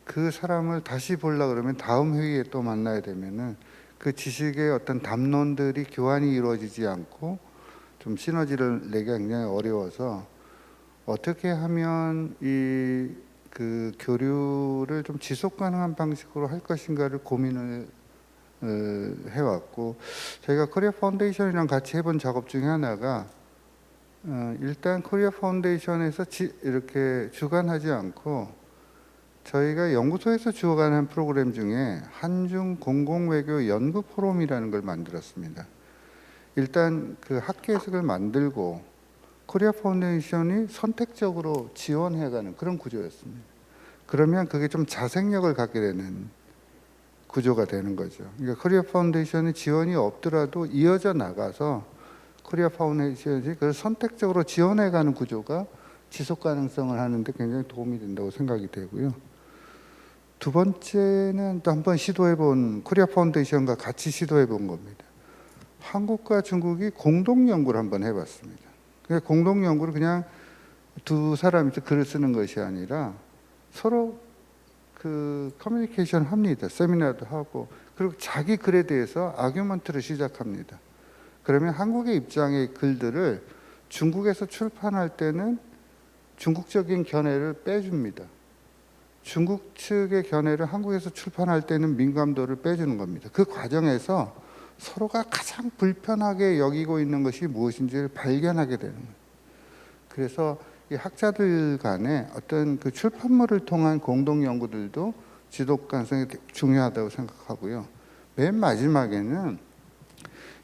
그 사람을 다시 보려고 그러면 다음 회의에 또 만나야 되면은 그 지식의 어떤 담론들이 교환이 이루어지지 않고 좀 시너지를 내기가 굉장히 어려워서 어떻게 하면 이 그 교류를 좀 지속 가능한 방식으로 할 것인가를 고민을 해왔고, 저희가 코리아 파운데이션이랑 같이 해본 작업 중에 하나가 일단 코리아 파운데이션에서 이렇게 주관하지 않고 저희가 연구소에서 주관한 프로그램 중에 한중 공공외교 연구 포럼이라는 걸 만들었습니다. 일단 그 학계획을 만들고 코리아 파운데이션이 선택적으로 지원해가는 그런 구조였습니다. 그러면 그게 좀 자생력을 갖게 되는 구조가 되는 거죠. 그러니까 코리아 파운데이션이 지원이 없더라도 이어져 나가서 코리아 파운데이션이 그걸 선택적으로 지원해가는 구조가 지속 가능성을 하는데 굉장히 도움이 된다고 생각이 되고요. 두 번째는 또 한번 시도해본 코리아 파운데이션과 같이 시도해본 겁니다. 한국과 중국이 공동 연구를 한번 해봤습니다. 공동 연구를 그냥 두 사람이 글을 쓰는 것이 아니라 서로 그 커뮤니케이션 합니다. 세미나도 하고 그리고 자기 글에 대해서 아규먼트를 시작합니다. 그러면 한국의 입장의 글들을 중국에서 출판할 때는 중국적인 견해를 빼줍니다. 중국 측의 견해를 한국에서 출판할 때는 민감도를 빼주는 겁니다. 그 과정에서 서로가 가장 불편하게 여기고 있는 것이 무엇인지를 발견하게 되는 거예요. 그래서 이 학자들 간에 어떤 그 출판물을 통한 공동 연구들도 지속 가능성이 중요하다고 생각하고요. 맨 마지막에는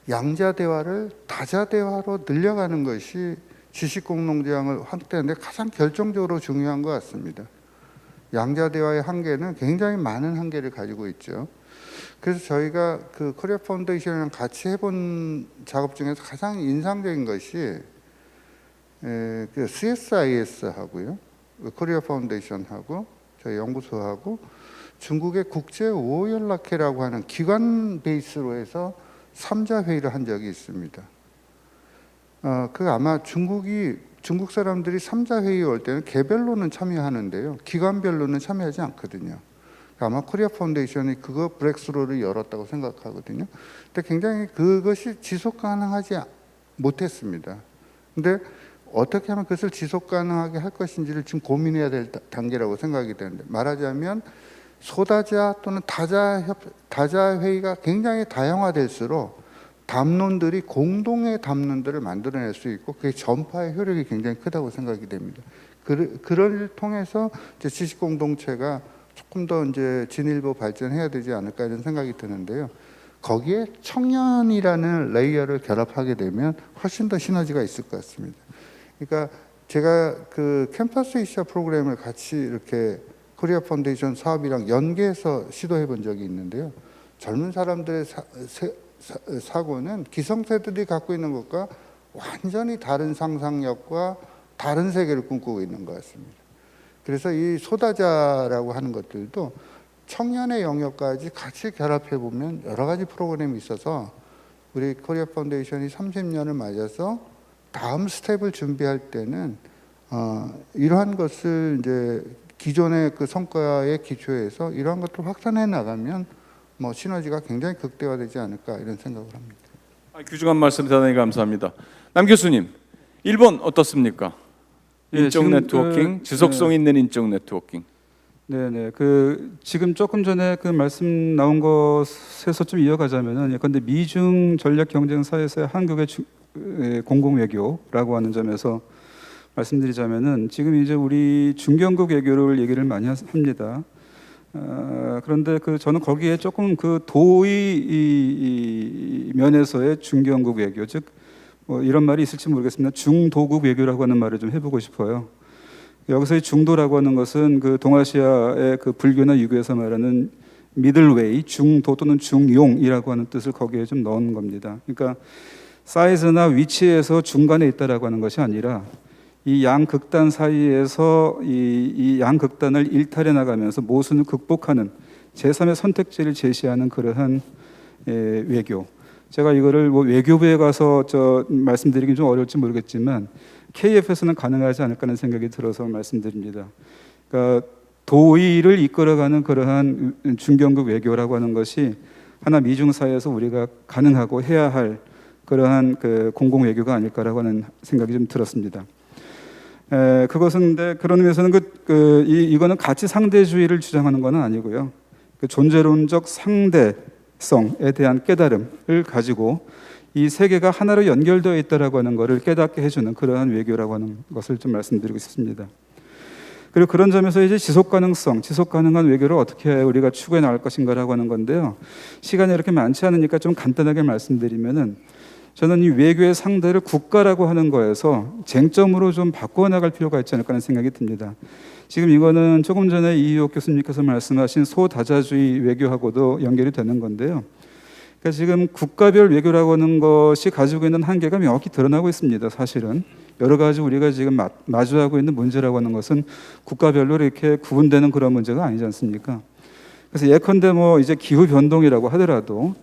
양자 대화를 다자 대화로 늘려가는 것이 지식 공동체를 확대하는 데 가장 결정적으로 중요한 것 같습니다. 양자 대화의 한계는 굉장히 많은 한계를 가지고 있죠. 그래서 저희가 그 코리아 파운데이션이랑 같이 해본 작업 중에서 가장 인상적인 것이 그 CSIS하고요, 코리아 파운데이션하고 저희 연구소하고 중국의 국제 우호연락회라고 하는 기관 베이스로 해서 3자 회의를 한 적이 있습니다. 그 아마 중국 사람들이 3자 회의 올 때는 개별로는 참여하는데요, 기관별로는 참여하지 않거든요. 아마 코리아 파운데이션이 그거 브렉스루를 열었다고 생각하거든요. 근데 굉장히 그것이 지속 가능하지 못했습니다. 근데 어떻게 하면 그것을 지속 가능하게 할 것인지를 지금 고민해야 될 단계라고 생각이 되는데, 말하자면 소다자 또는 다자 회의가 굉장히 다양화될수록 담론들이 공동의 담론들을 만들어낼 수 있고 그게 전파의 효력이 굉장히 크다고 생각이 됩니다. 그를 통해서 이제 지식 공동체가 조금 더 이제 진일보 발전해야 되지 않을까 이런 생각이 드는데요. 거기에 청년이라는 레이어를 결합하게 되면 훨씬 더 시너지가 있을 것 같습니다. 그러니까 제가 그 캠퍼스 이시아 프로그램을 같이 이렇게 코리아 파운데이션 사업이랑 연계해서 시도해 본 적이 있는데요. 젊은 사람들의 사고는 기성세들이 갖고 있는 것과 완전히 다른 상상력과 다른 세계를 꿈꾸고 있는 것 같습니다. 그래서 이 소다자라고 하는 것들도 청년의 영역까지 같이 결합해 보면 여러 가지 프로그램이 있어서 우리 코리아 파운데이션이 30년을 맞아서 다음 스텝을 준비할 때는 이러한 것을 이제 기존의 그 성과에 기초해서 이러한 것들을 확산해 나가면 뭐 시너지가 굉장히 극대화되지 않을까 이런 생각을 합니다. 귀중한 말씀 대단히 감사합니다. 남 교수님, 일본 어떻습니까? 인적 지금 네트워킹, 지속성 있는 인적 네트워킹. 네네. 지금 조금 전에 그 말씀 나온 것에서 좀 이어가자면은, 예컨대 미중 전략 경쟁사에서의 한국의 공공 외교라고 하는 점에서 말씀드리자면은, 지금 이제 우리 중견국 외교를 얘기를 많이 합니다. 그런데 저는 거기에 조금 그 도의 면에서의 중견국 외교, 즉 뭐 이런 말이 있을지 모르겠습니다. 중도국 외교라고 하는 말을 좀 해보고 싶어요. 여기서의 중도라고 하는 것은 그 동아시아의 그 불교나 유교에서 말하는 미들웨이, 중도 또는 중용이라고 하는 뜻을 거기에 좀 넣은 겁니다. 그러니까 사이즈나 위치에서 중간에 있다라고 하는 것이 아니라 이 양극단 사이에서 이 양극단을 일탈해 나가면서 모순을 극복하는 제3의 선택지를 제시하는 그러한 외교. 제가 이거를 뭐 외교부에 가서 말씀드리긴 좀 어려울지 모르겠지만 KF에서는 가능하지 않을까 하는 생각이 들어서 말씀드립니다. 그러니까 도의를 이끌어가는 그러한 중견국 외교라고 하는 것이 하나 미중 사이에서 우리가 가능하고 해야 할 그러한 그 공공 외교가 아닐까라고 하는 생각이 좀 들었습니다. 그것은 근데 그런 의미에서는 이거는 가치 상대주의를 주장하는 것은 아니고요. 그 존재론적 상대성에 대한 깨달음을 가지고 이 세계가 하나로 연결되어 있다라고 하는 것을 깨닫게 해주는 그러한 외교라고 하는 것을 좀 말씀드리고 싶습니다. 그리고 그런 점에서 이제 지속 가능한 외교를 어떻게 우리가 추구해 나갈 것인가라고 하는 건데요. 시간이 이렇게 많지 않으니까 좀 간단하게 말씀드리면은, 저는 이 외교의 상대를 국가라고 하는 거에서 쟁점으로 좀 바꿔 나갈 필요가 있지 않을까 하는 생각이 듭니다. 지금 이거는 조금 전에 이희옥 교수님께서 말씀하신 소다자주의 외교하고도 연결이 되는 건데요. 그러니까 지금 국가별 외교라고 하는 것이 가지고 있는 한계가 명확히 드러나고 있습니다. 사실은 여러 가지 우리가 지금 마주하고 있는 문제라고 하는 것은 국가별로 이렇게 구분되는 그런 문제가 아니지 않습니까? 그래서 예컨대 뭐 이제 기후 변동이라고 하더라도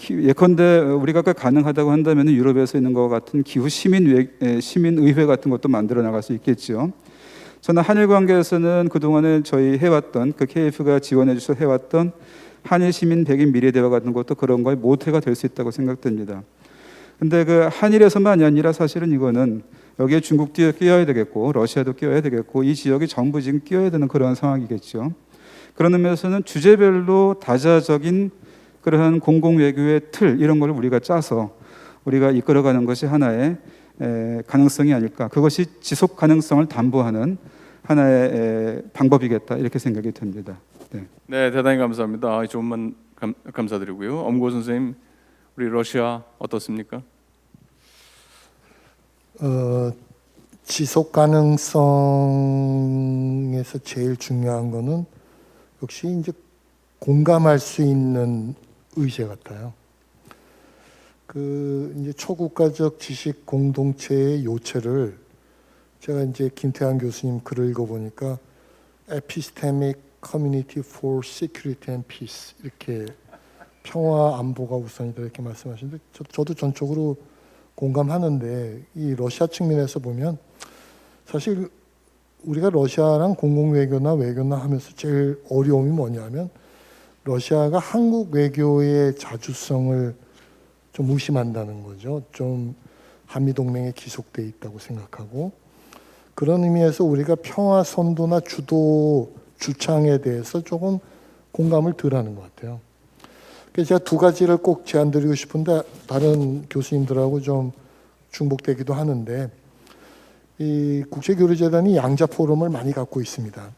예컨대 우리가 가능하다고 한다면 유럽에서 있는 것 같은 기후 시민의회 같은 것도 만들어 나갈 수 있겠죠. 저는 한일 관계에서는 그동안에 저희 해왔던 그 KF가 지원해 주셔서 해왔던 한일 시민 백인 미래 대화 같은 것도 그런 거에 모태가 될 수 있다고 생각됩니다. 근데 그 한일에서만이 아니라 사실은 이거는 여기에 중국도 끼어야 되겠고 러시아도 끼어야 되겠고 이 지역이 전부 지금 끼어야 되는 그런 상황이겠죠. 그런 의미에서는 주제별로 다자적인 그러한 공공 외교의 틀 이런 걸 우리가 짜서 우리가 이끌어가는 것이 하나의 가능성이 아닐까. 그것이 지속 가능성을 담보하는 하나의 방법이겠다 이렇게 생각이 듭니다. 네, 대단히 감사합니다. 좋은 말 감사드리고요. 엄고 선생님, 우리 러시아 어떻습니까? 지속 가능성에서 제일 중요한 거는 역시 이제 공감할 수 있는 의제 같아요. 그 이제 초국가적 지식 공동체의 요체를 제가 이제 김태환 교수님 글을 읽어보니까 Epistemic Community for Security and Peace 이렇게 평화 안보가 우선이다 이렇게 말씀하시는데 저도 전적으로 공감하는데 이 러시아 측면에서 보면 사실 우리가 러시아랑 공공외교나 외교나 하면서 제일 어려움이 뭐냐면 러시아가 한국 외교의 자주성을 좀 무심한다는 거죠. 좀 한미동맹에 기속돼 있다고 생각하고 그런 의미에서 우리가 평화 선도나 주도 주창에 대해서 조금 공감을 덜 하는 것 같아요. 그래서 제가 두 가지를 꼭 제안드리고 싶은데 다른 교수님들하고 좀 중복되기도 하는데 이 국제교류재단이 양자 포럼을 많이 갖고 있습니다.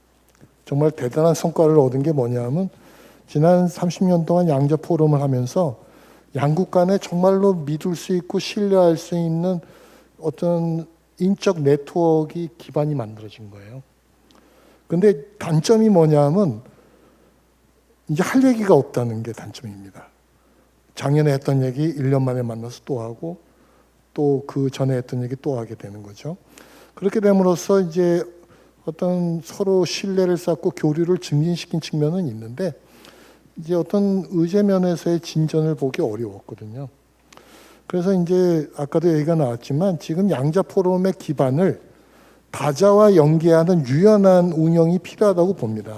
정말 대단한 성과를 얻은 게 뭐냐면 지난 30년 동안 양자 포럼을 하면서 양국 간에 정말로 믿을 수 있고 신뢰할 수 있는 어떤 인적 네트워크 기반이 만들어진 거예요. 근데 단점이 뭐냐면 이제 할 얘기가 없다는 게 단점입니다. 작년에 했던 얘기 1년 만에 만나서 또 하고 또 그 전에 했던 얘기 또 하게 되는 거죠. 그렇게 됨으로써 이제 어떤 서로 신뢰를 쌓고 교류를 증진시킨 측면은 있는데 이제 어떤 의제 면에서의 진전을 보기 어려웠거든요. 그래서 이제 아까도 얘기가 나왔지만 지금 양자 포럼의 기반을 다자와 연계하는 유연한 운영이 필요하다고 봅니다.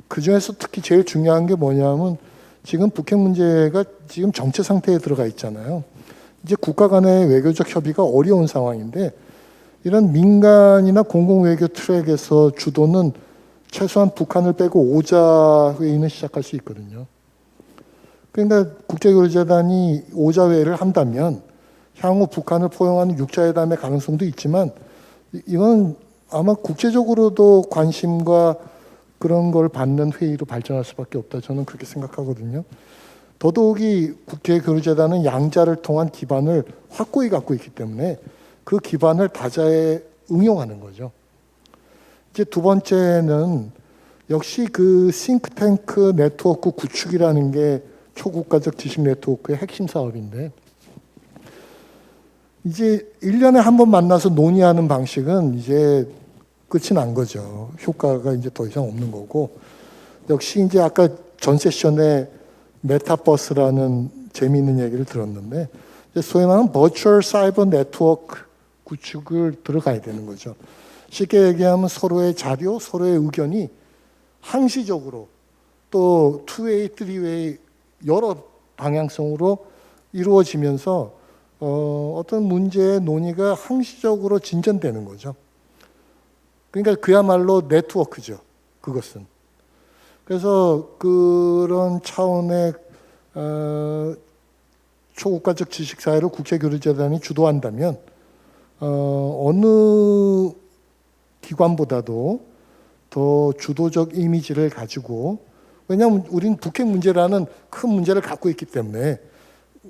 그 중에서 특히 제일 중요한 게 뭐냐면 지금 북핵 문제가 지금 정체 상태에 들어가 있잖아요. 이제 국가 간의 외교적 협의가 어려운 상황인데 이런 민간이나 공공외교 트랙에서 주도는 최소한 북한을 빼고 오자 회의는 시작할 수 있거든요. 그러니까 국제교류재단이 오자 회의를 한다면 향후 북한을 포용하는 6자 회담의 가능성도 있지만 이건 아마 국제적으로도 관심과 그런 걸 받는 회의로 발전할 수밖에 없다. 저는 그렇게 생각하거든요. 더더욱이 국제교류재단은 양자를 통한 기반을 확고히 갖고 있기 때문에 그 기반을 다자에 응용하는 거죠. 이제 두 번째는 역시 그 싱크탱크 네트워크 구축이라는 게 초국가적 지식 네트워크의 핵심 사업인데 이제 1년에 한 번 만나서 논의하는 방식은 이제 끝이 난 거죠. 효과가 이제 더 이상 없는 거고 역시 이제 아까 전 세션에 메타버스라는 재미있는 얘기를 들었는데 소위 말하는 버추얼 사이버 네트워크 구축을 들어가야 되는 거죠. 쉽게 얘기하면 서로의 자료, 서로의 의견이 항시적으로 또 투웨이, 쓰리웨이 여러 방향성으로 이루어지면서 어떤 문제의 논의가 항시적으로 진전되는 거죠. 그러니까 그야말로 네트워크죠. 그것은. 그래서 그런 차원의 초국가적 지식사회를 국제교류재단이 주도한다면 어느 기관보다도 더 주도적 이미지를 가지고 왜냐하면 우리는 북핵 문제라는 큰 문제를 갖고 있기 때문에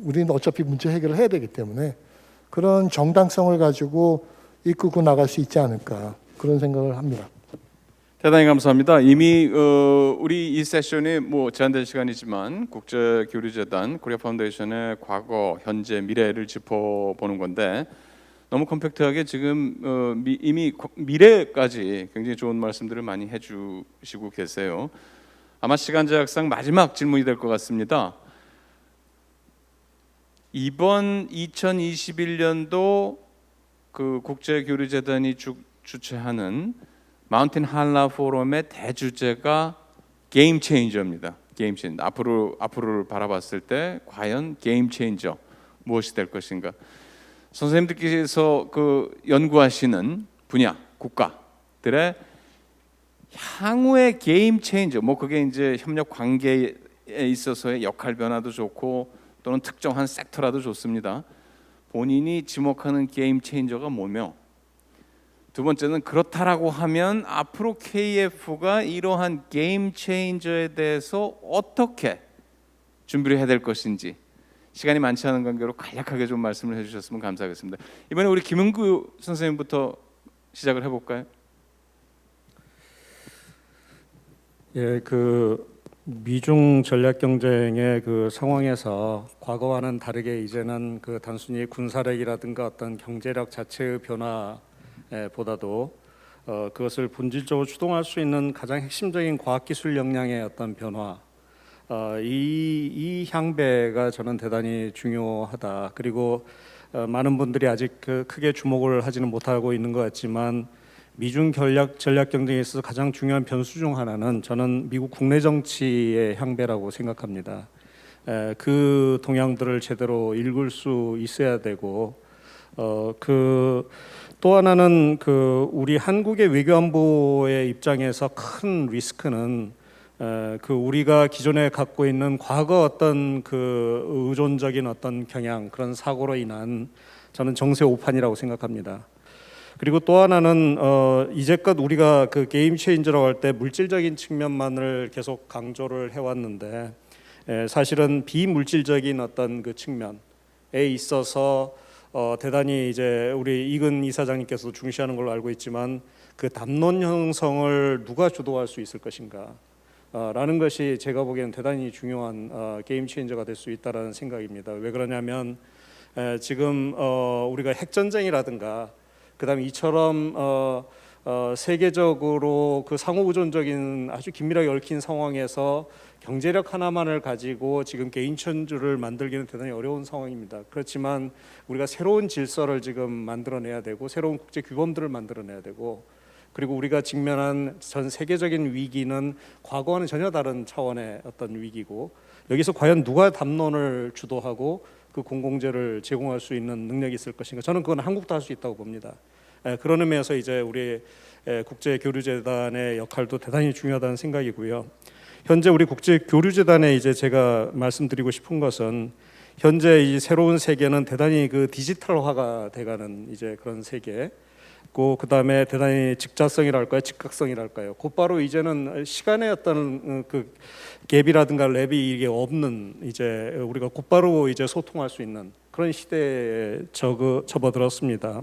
우리는 어차피 문제 해결을 해야 되기 때문에 그런 정당성을 가지고 이끌고 나갈 수 있지 않을까 그런 생각을 합니다. 대단히 감사합니다. 이미 우리 이 세션이 뭐 제한된 시간이지만 국제교류재단 코리아 파운데이션의 과거, 현재, 미래를 짚어보는 건데 너무 컴팩트하게 지금 이미 미래까지 굉장히 좋은 말씀들을 많이 해주시고 계세요. 아마 시간 제약상 마지막 질문이 될 것 같습니다. 이번 2021년도 그 국제교류재단이 주최하는 마운틴 한라 포럼의 대주제가 게임 체인저입니다. 게임 체인저. 앞으로를 바라봤을 때 과연 게임 체인저 무엇이 될 것인가? 선생님들께서 그 연구하시는 분야 국가들의 향후의 게임 체인저, 뭐 그게 이제 협력 관계에 있어서의 역할 변화도 좋고 또는 특정한 섹터라도 좋습니다. 본인이 지목하는 게임 체인저가 뭐며 두 번째는 그렇다라고 하면 앞으로 KF가 이러한 게임 체인저에 대해서 어떻게 준비를 해야 될 것인지 시간이 많지 않은 관계로 간략하게 좀 말씀을 해주셨으면 감사하겠습니다. 이번에 우리 김은구 선생님부터 시작을 해볼까요? 예, 그 미중 전략 경쟁의 그 상황에서 과거와는 다르게 이제는 그 단순히 군사력이라든가 어떤 경제력 자체의 변화보다도 그것을 본질적으로 추동할 수 있는 가장 핵심적인 과학기술 역량의 어떤 변화, 이 향배가 저는 대단히 중요하다. 그리고 많은 분들이 아직 크게 주목을 하지는 못하고 있는 것 같지만 미중 전략 경쟁에 있어서 가장 중요한 변수 중 하나는 저는 미국 국내 정치의 향배라고 생각합니다. 그 동향들을 제대로 읽을 수 있어야 되고, 그 또 하나는 그 우리 한국의 외교안보의 입장에서 큰 리스크는 그 우리가 기존에 갖고 있는 과거 어떤 그 의존적인 어떤 경향, 그런 사고로 인한 저는 정세 오판이라고 생각합니다. 그리고 또 하나는 이제껏 우리가 그 게임 체인저라고 할 때 물질적인 측면만을 계속 강조를 해왔는데 사실은 비물질적인 어떤 그 측면에 있어서 대단히 이제 우리 이근 이사장님께서 중시하는 걸로 알고 있지만 그 담론 형성을 누가 주도할 수 있을 것인가 라는 것이 제가 보기에는 대단히 중요한 게임 체인저가 될 수 있다는 생각입니다. 왜 그러냐면 지금 우리가 핵전쟁이라든가 그다음에 이처럼 세계적으로 그 상호 의존적인 아주 긴밀하게 얽힌 상황에서 경제력 하나만을 가지고 지금 개인 천주를 만들기는 대단히 어려운 상황입니다. 그렇지만 우리가 새로운 질서를 지금 만들어내야 되고 새로운 국제 규범들을 만들어내야 되고 그리고 우리가 직면한 전 세계적인 위기는 과거와는 전혀 다른 차원의 어떤 위기고 여기서 과연 누가 담론을 주도하고 그 공공재를 제공할 수 있는 능력이 있을 것인가? 저는 그건 한국도 할 수 있다고 봅니다. 그런 의미에서 이제 우리 국제교류재단의 역할도 대단히 중요하다는 생각이고요. 현재 우리 국제교류재단에 이제 제가 말씀드리고 싶은 것은 현재 이 새로운 세계는 대단히 그 디지털화가 돼가는 이제 그런 세계. 그 다음에 대단히 직자성이랄까요, 직각성이랄까요. 곧바로 이제는 시간의 어떤 그 갭이라든가 랩이 이게 없는 이제 우리가 곧바로 이제 소통할 수 있는 그런 시대에 접어들었습니다.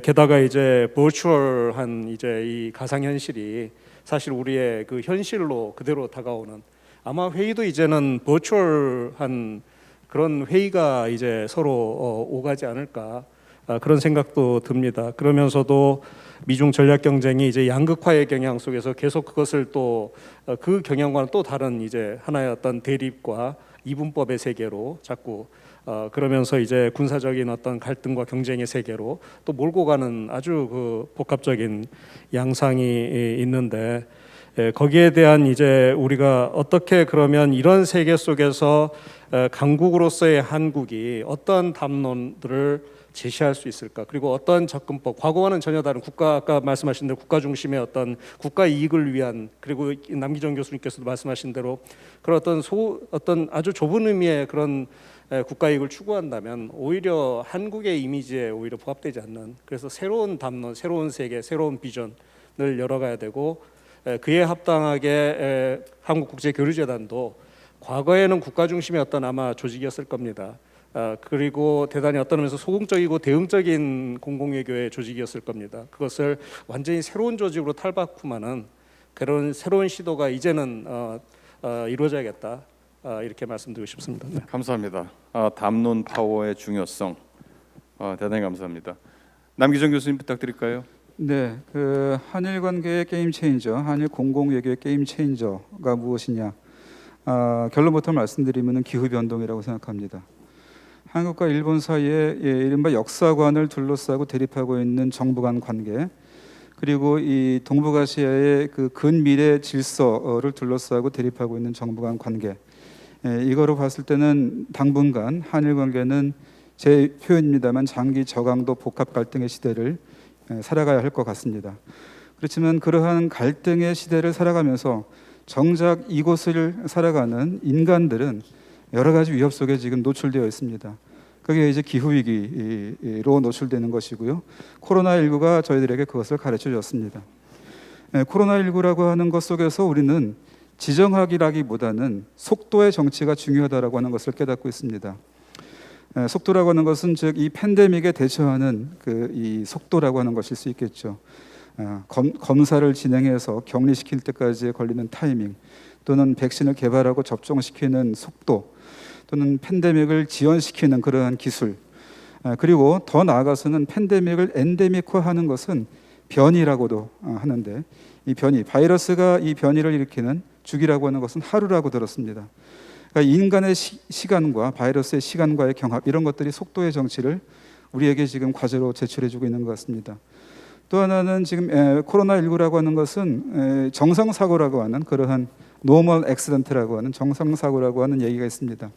게다가 이제 버추얼한 이제 이 가상현실이 사실 우리의 그 현실로 그대로 다가오는 아마 회의도 이제는 버추얼한 그런 회의가 이제 서로 오가지 않을까. 그런 생각도 듭니다. 그러면서도 미중 전략 경쟁이 이제 양극화의 경향 속에서 계속 그것을 또 그 경향과는 또 다른 이제 하나의 어떤 대립과 이분법의 세계로 자꾸 그러면서 이제 군사적인 어떤 갈등과 경쟁의 세계로 또 몰고 가는 아주 그 복합적인 양상이 있는데 거기에 대한 이제 우리가 어떻게 그러면 이런 세계 속에서 강국으로서의 한국이 어떤 담론들을 제시할 수 있을까? 그리고 어떤 접근법, 과거와는 전혀 다른 국가 아까 말씀하신 대로 국가 중심의 어떤 국가 이익을 위한 그리고 남기정 교수님께서도 말씀하신 대로 그런 어떤 아주 좁은 의미의 그런 국가 이익을 추구한다면 오히려 한국의 이미지에 오히려 부합되지 않는 그래서 새로운 담론, 새로운 세계, 새로운 비전을 열어가야 되고 그에 합당하게 한국국제교류재단도 과거에는 국가 중심의 어떤 아마 조직이었을 겁니다. 그리고 대단히 어떤 면에서 소극적이고 대응적인 공공외교의 조직이었을 겁니다. 그것을 완전히 새로운 조직으로 탈바꿈하는 그런 새로운 시도가 이제는 이루어져야겠다. 이렇게 말씀드리고 싶습니다. 네. 감사합니다. 담론 파워의 중요성 대단히 감사합니다. 남기정 교수님 부탁드릴까요? 네, 그 한일 관계의 게임 체인저, 한일 공공 외교의 게임 체인저가 무엇이냐? 결론부터 말씀드리면은 기후 변동이라고 생각합니다. 한국과 일본 사이에 이른바 역사관을 둘러싸고 대립하고 있는 정부 간 관계, 그리고 이 동북아시아의 그 근미래 질서를 둘러싸고 대립하고 있는 정부 간 관계, 이거로 봤을 때는 당분간 한일 관계는 제 표현입니다만 장기 저강도 복합 갈등의 시대를 살아가야 할 것 같습니다. 그렇지만 그러한 갈등의 시대를 살아가면서 정작 이곳을 살아가는 인간들은 여러 가지 위협 속에 지금 노출되어 있습니다. 그게 이제 기후 위기로 노출되는 것이고요. 코로나19가 저희들에게 그것을 가르쳐 줬습니다. 코로나19라고 하는 것 속에서 우리는 지정학이라기보다는 속도의 정치가 중요하다라고 하는 것을 깨닫고 있습니다. 속도라고 하는 것은 즉 이 팬데믹에 대처하는 그 이 속도라고 하는 것일 수 있겠죠. 검사를 진행해서 격리시킬 때까지 걸리는 타이밍, 또는 백신을 개발하고 접종시키는 속도, 또는 팬데믹을 지연시키는 그러한 기술, 그리고 더 나아가서는 팬데믹을 엔데믹화하는 것은 변이라고도 하는데, 이 변이, 바이러스가 이 변이를 일으키는 주기라고 하는 것은 하루라고 들었습니다. 그러니까 인간의 시간과 바이러스의 시간과의 경합, 이런 것들이 속도의 정치를 우리에게 지금 과제로 제출해주고 있는 것 같습니다. 또 하나는 지금 코로나19라고 하는 것은 정상사고라고 하는 그러한 노멀 액시던트라고 하는 정상사고라고 하는 얘기가 있습니다.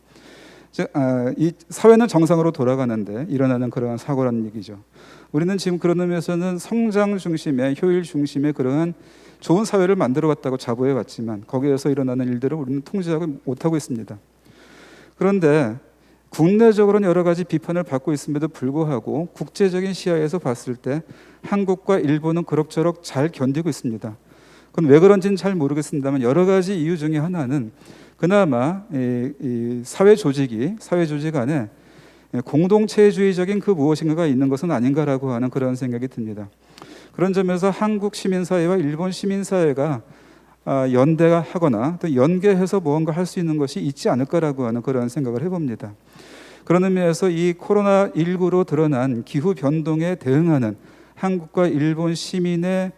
즉, 이 사회는 정상으로 돌아가는데 일어나는 그러한 사고라는 얘기죠. 우리는 지금 그런 의미에서는 성장 중심의, 효율 중심의 그러한 좋은 사회를 만들어갔다고 자부해 왔지만 거기에서 일어나는 일들을 우리는 통제하고 못하고 있습니다. 그런데 국내적으로는 여러 가지 비판을 받고 있음에도 불구하고 국제적인 시야에서 봤을 때 한국과 일본은 그럭저럭 잘 견디고 있습니다. 그건 왜 그런지는 잘 모르겠습니다만 여러 가지 이유 중에 하나는 그나마 이 사회 조직 안에 공동체주의적인 그 무엇인가가 있는 것은 아닌가라고 하는 그런 생각이 듭니다. 그런 점에서 한국 시민사회와 일본 시민사회가 연대하거나 또 연계해서 무언가 할 수 있는 것이 있지 않을까라고 하는 그런 생각을 해봅니다. 그런 의미에서 이 코로나19로 드러난 기후 변동에 대응하는 한국과 일본 시민의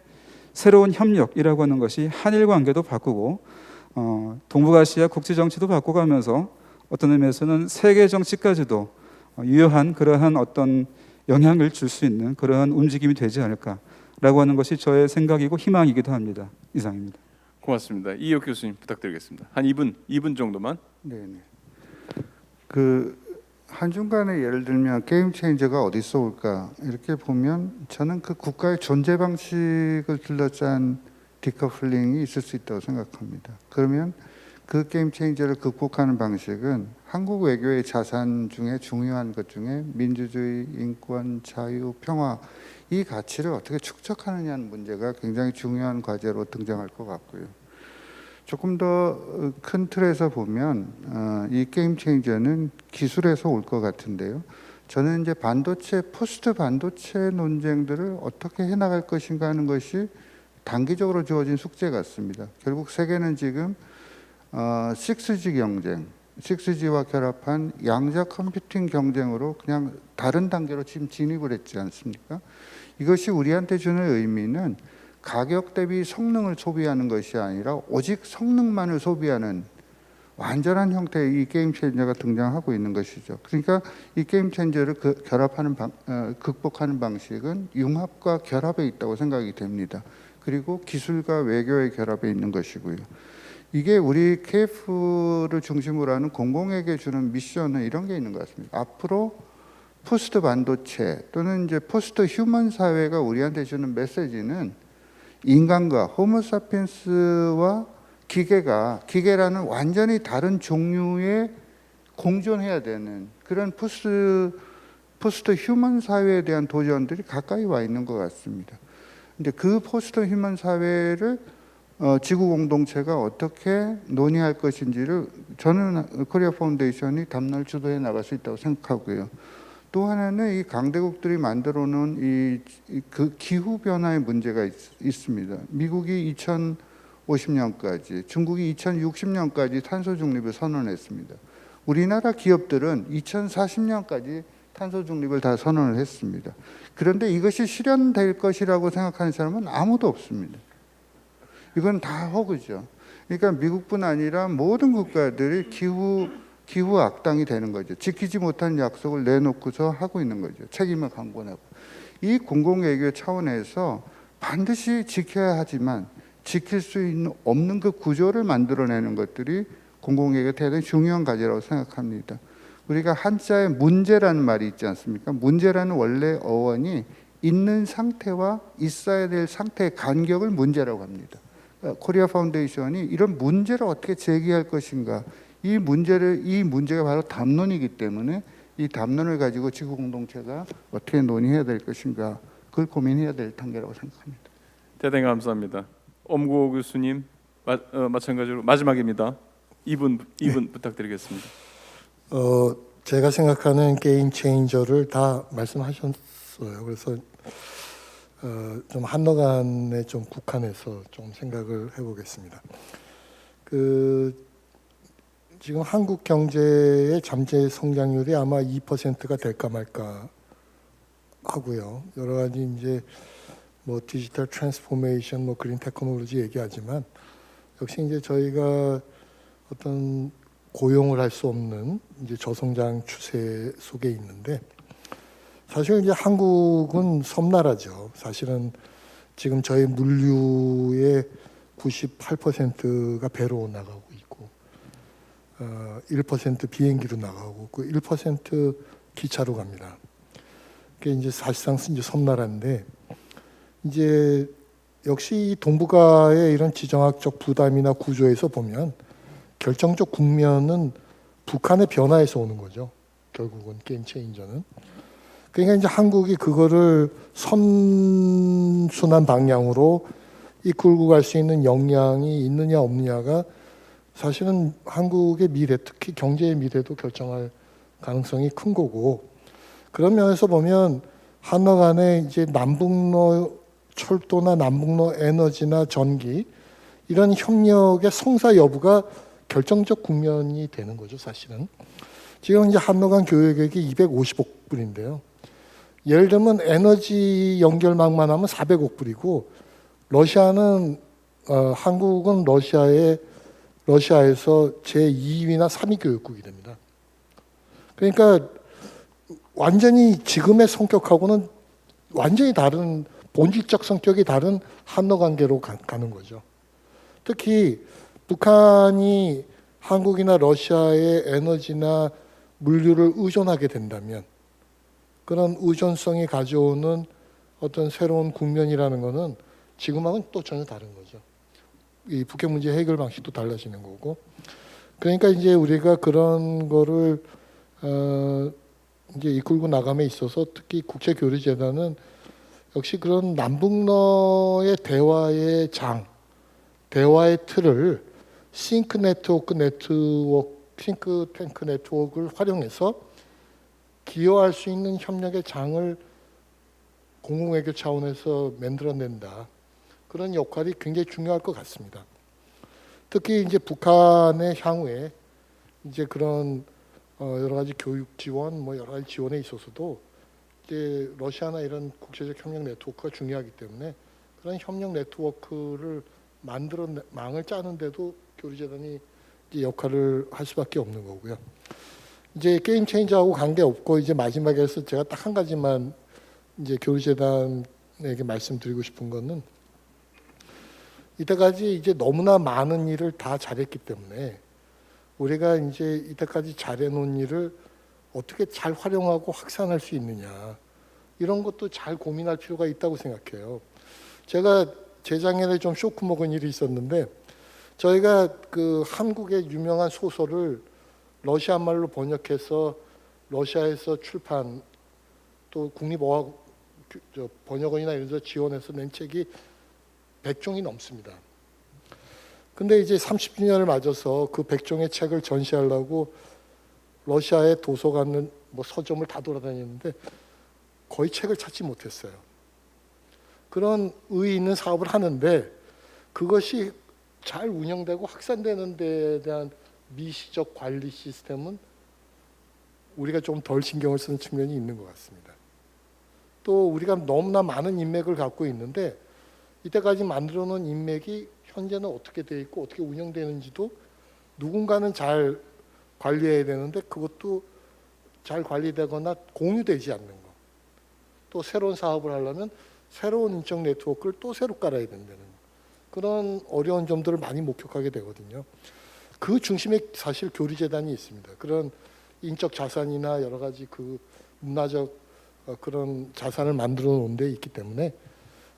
새로운 협력이라고 하는 것이 한일 관계도 바꾸고 동북아시아 국제 정치도 바꿔가면서 어떤 의미에서는 세계 정치까지도 유효한 그러한 어떤 영향을 줄 수 있는 그러한 움직임이 되지 않을까라고 하는 것이 저의 생각이고 희망이기도 합니다. 이상입니다. 고맙습니다. 이혁 교수님 부탁드리겠습니다. 한 2분 정도만. 네네. 그 한중간에 예를 들면 게임 체인저가 어디서 올까 이렇게 보면 저는 그 국가의 존재 방식을 둘러싼 디커플링이 있을 수 있다고 생각합니다. 그러면 그 게임 체인저를 극복하는 방식은 한국 외교의 자산 중에 중요한 것 중에 민주주의, 인권, 자유, 평화 이 가치를 어떻게 축적하느냐는 문제가 굉장히 중요한 과제로 등장할 것 같고요. 조금 더 큰 틀에서 보면 이 게임 체인저는 기술에서 올 것 같은데요. 저는 이제 반도체, 포스트 반도체 논쟁들을 어떻게 해나갈 것인가 하는 것이 단기적으로 주어진 숙제 같습니다. 결국 세계는 지금 6G 경쟁, 6G와 결합한 양자 컴퓨팅 경쟁으로 그냥 다른 단계로 지금 진입을 했지 않습니까? 이것이 우리한테 주는 의미는 가격 대비 성능을 소비하는 것이 아니라 오직 성능만을 소비하는 완전한 형태의 이 게임 체인저가 등장하고 있는 것이죠. 그러니까 이 게임 체인저를 결합하는 극복하는 방식은 융합과 결합에 있다고 생각이 됩니다. 그리고 기술과 외교의 결합에 있는 것이고요. 이게 우리 KF를 중심으로 하는 공공에게 주는 미션은 이런 게 있는 것 같습니다. 앞으로 포스트 반도체 또는 이제 포스트 휴먼 사회가 우리한테 주는 메시지는 인간과 호모사피엔스와 기계라는 완전히 다른 종류의 공존해야 되는 그런 포스트 휴먼 사회에 대한 도전들이 가까이 와 있는 것 같습니다. 근데 그 포스트 휴먼 사회를 지구 공동체가 어떻게 논의할 것인지를 저는 코리아 파운데이션이 담론을 주도해 나갈 수 있다고 생각하고요. 또 하나는 이 강대국들이 만들어 놓은 그 기후 변화의 문제가 있습니다. 미국이 2050년까지, 중국이 2060년까지 탄소 중립을 선언했습니다. 우리나라 기업들은 2040년까지 탄소 중립을 다 선언을 했습니다. 그런데 이것이 실현될 것이라고 생각하는 사람은 아무도 없습니다. 이건 다 허구죠. 그러니까 미국뿐 아니라 모든 국가들이 기후 악당이 되는 거죠. 지키지 못한 약속을 내놓고서 하고 있는 거죠. 책임을 강권하고. 이 공공외교 차원에서 반드시 지켜야 하지만 지킬 수 없는 그 구조를 만들어내는 것들이 공공외교 대단히 중요한 과제라고 생각합니다. 우리가 한자에 문제라는 말이 있지 않습니까? 문제라는 원래 어원이 있는 상태와 있어야 될 상태의 간격을 문제라고 합니다. 코리아 파운데이션이 이런 문제를 어떻게 제기할 것인가, 이 문제가 바로 담론이기 때문에 이 담론을 가지고 지구 공동체가 어떻게 논의해야 될 것인가, 그걸 고민해야 될 단계라고 생각합니다. 대단히 감사합니다. 엄구호 교수님 마찬가지로 마지막입니다. 2분 부탁드리겠습니다. 제가 생각하는 게임 체인저를 다 말씀하셨어요. 그래서 좀 한너간에 좀 국한해서 좀 생각을 해보겠습니다. 지금 한국 경제의 잠재 성장률이 아마 2%가 될까 말까 하고요. 여러 가지 이제 뭐 디지털 트랜스포메이션, 뭐 그린 테크놀로지 얘기하지만 역시 이제 저희가 어떤 고용을 할 수 없는 이제 저성장 추세 속에 있는데 사실 이제 한국은 섬나라죠. 사실은 지금 저희 물류의 98%가 배로 나가고 있고 1% 비행기로 나가고 그 1% 기차로 갑니다. 그게 이제 사실상 이제 섬나라인데 이제 역시 이 동북아의 이런 지정학적 부담이나 구조에서 보면 결정적 국면은 북한의 변화에서 오는 거죠. 결국은 게임 체인저는. 그러니까 이제 한국이 그거를 선순환 방향으로 이끌고 갈 수 있는 역량이 있느냐 없느냐가 사실은 한국의 미래, 특히 경제의 미래도 결정할 가능성이 큰 거고 그런 면에서 보면 한러 간에 이제 남북로 철도나 남북로 에너지나 전기 이런 협력의 성사 여부가 결정적 국면이 되는 거죠, 사실은. 지금 이제 한러 간 교역액이 250억 불인데요. 예를 들면 에너지 연결망만 하면 400억 불이고 러시아는 한국은 러시아에서 제2위나 3위 교역국이 됩니다. 그러니까 완전히 지금의 성격하고는 완전히 다른 본질적 성격이 다른 한러 관계로 가는 거죠. 특히 북한이 한국이나 러시아의 에너지나 물류를 의존하게 된다면 그런 의존성이 가져오는 어떤 새로운 국면이라는 것은 지금하고는 또 전혀 다른 거죠. 이 북핵 문제 해결 방식도 달라지는 거고. 그러니까 이제 우리가 그런 거를 이제 이끌고 나감에 있어서 특히 국제교류재단은 역시 그런 남북러의 대화의 대화의 틀을 싱크탱크 네트워크를 활용해서 기여할 수 있는 협력의 장을 공공외교 차원에서 만들어낸다. 그런 역할이 굉장히 중요할 것 같습니다. 특히 이제 북한의 향후에 이제 그런 여러 가지 교육 지원, 뭐 여러 가지 지원에 있어서도 이제 러시아나 이런 국제적 협력 네트워크가 중요하기 때문에 그런 협력 네트워크를 망을 짜는데도 교류재단이 이제 역할을 할 수밖에 없는 거고요. 이제 게임 체인저하고 관계 없고 이제 마지막에서 제가 딱 한 가지만 이제 교류재단에게 말씀드리고 싶은 거는 이때까지 이제 너무나 많은 일을 다 잘했기 때문에 우리가 이제 이때까지 잘해놓은 일을 어떻게 잘 활용하고 확산할 수 있느냐 이런 것도 잘 고민할 필요가 있다고 생각해요. 제가 재작년에 좀 쇼크 먹은 일이 있었는데 저희가 그 한국의 유명한 소설을 러시아 말로 번역해서 러시아에서 출판 또 국립어학 번역원이나 이런 데서 지원해서 낸 책이 100종이 넘습니다. 근데 이제 30주년을 맞아서 그 100종의 책을 전시하려고 러시아의 도서관은 뭐 서점을 다 돌아다녔는데 거의 책을 찾지 못했어요. 그런 의의 있는 사업을 하는데 그것이 잘 운영되고 확산되는 데에 대한 미시적 관리 시스템은 우리가 좀 덜 신경을 쓰는 측면이 있는 것 같습니다. 또 우리가 너무나 많은 인맥을 갖고 있는데 이때까지 만들어 놓은 인맥이 현재는 어떻게 돼 있고 어떻게 운영되는지도 누군가는 잘 관리해야 되는데 그것도 잘 관리되거나 공유되지 않는 거. 또 새로운 사업을 하려면 새로운 인적 네트워크를 또 새로 깔아야 된다는 그런 어려운 점들을 많이 목격하게 되거든요. 그 중심에 사실 교류재단이 있습니다. 그런 인적 자산이나 여러 가지 그 문화적 그런 자산을 만들어 놓은 데 있기 때문에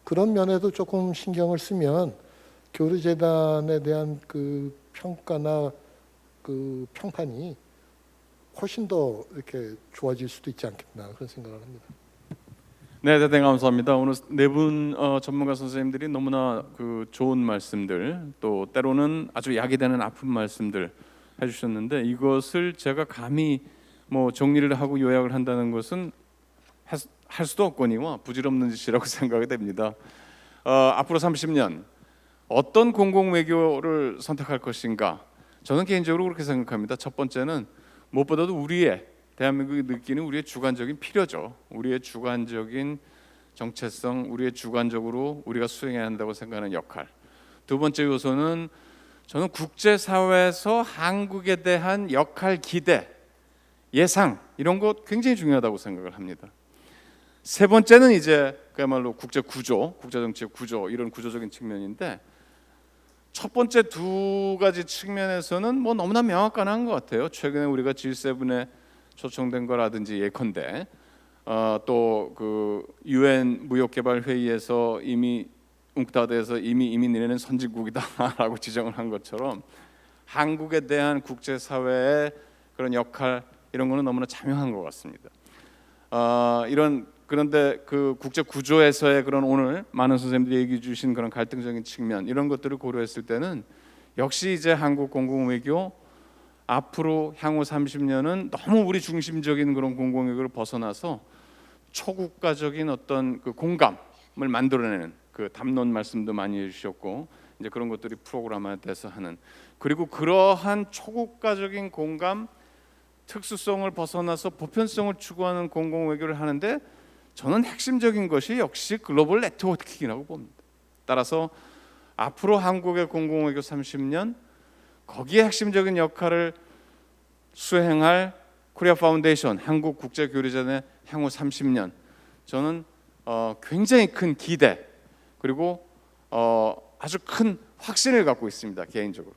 그런 면에도 조금 신경을 쓰면 교류재단에 대한 그 평가나 그 평판이 훨씬 더 이렇게 좋아질 수도 있지 않겠나 그런 생각을 합니다. 네, 대단히 감사합니다. 오늘 네 분 전문가 선생님들이 너무나 그 좋은 말씀들 또 때로는 아주 약이 되는 아픈 말씀들 해주셨는데 이것을 제가 감히 뭐 정리를 하고 요약을 한다는 것은 할 수도 없거니와 부질없는 짓이라고 생각이 됩니다. 앞으로 30년 어떤 공공 외교를 선택할 것인가? 저는 개인적으로 그렇게 생각합니다. 첫 번째는 무엇보다도 우리의 대한민국이 느끼는 우리의 주관적인 필요죠. 우리의 주관적인 정체성, 우리의 주관적으로 우리가 수행해야 한다고 생각하는 역할. 두 번째 요소는 저는 국제사회에서 한국에 대한 역할, 기대, 예상 이런 것 굉장히 중요하다고 생각을 합니다. 세 번째는 이제 그야말로 국제 구조, 국제 정치의 구조 이런 구조적인 측면인데 첫 번째 두 가지 측면에서는 뭐 너무나 명확한 것 같아요. 최근에 우리가 G7에 초청된 거라든지 예컨대 또 그 UN 무역개발 회의에서 이미 웅크타드에서 이미 이민이라는 선진국이다라고 지정을 한 것처럼 한국에 대한 국제사회의 그런 역할 이런 거는 너무나 자명한 것 같습니다. 그런데 그 국제 구조에서의 그런 오늘 많은 선생님들이 얘기해 주신 그런 갈등적인 측면 이런 것들을 고려했을 때는 역시 이제 한국 공공외교 앞으로 향후 30년은 너무 우리 중심적인 그런 공공외교를 벗어나서 초국가적인 어떤 그 공감을 만들어내는 그 담론 말씀도 많이 해주셨고 이제 그런 것들이 프로그램화돼서 하는 그리고 그러한 초국가적인 공감 특수성을 벗어나서 보편성을 추구하는 공공외교를 하는데 저는 핵심적인 것이 역시 글로벌 네트워킹이라고 봅니다. 따라서 앞으로 한국의 공공외교 30년 거기에 핵심적인 역할을 수행할 코리아 파운데이션 한국국제교류전의 향후 30년 저는 굉장히 큰 기대 그리고 아주 큰 확신을 갖고 있습니다. 개인적으로.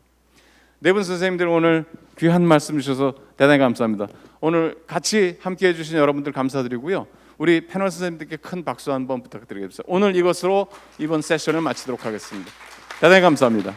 네 분 선생님들 오늘 귀한 말씀 주셔서 대단히 감사합니다. 오늘 같이 함께해 주신 여러분들 감사드리고요. 우리 패널 선생님들께 큰 박수 한번 부탁드리겠습니다. 오늘 이것으로 이번 세션을 마치도록 하겠습니다. 대단히 감사합니다.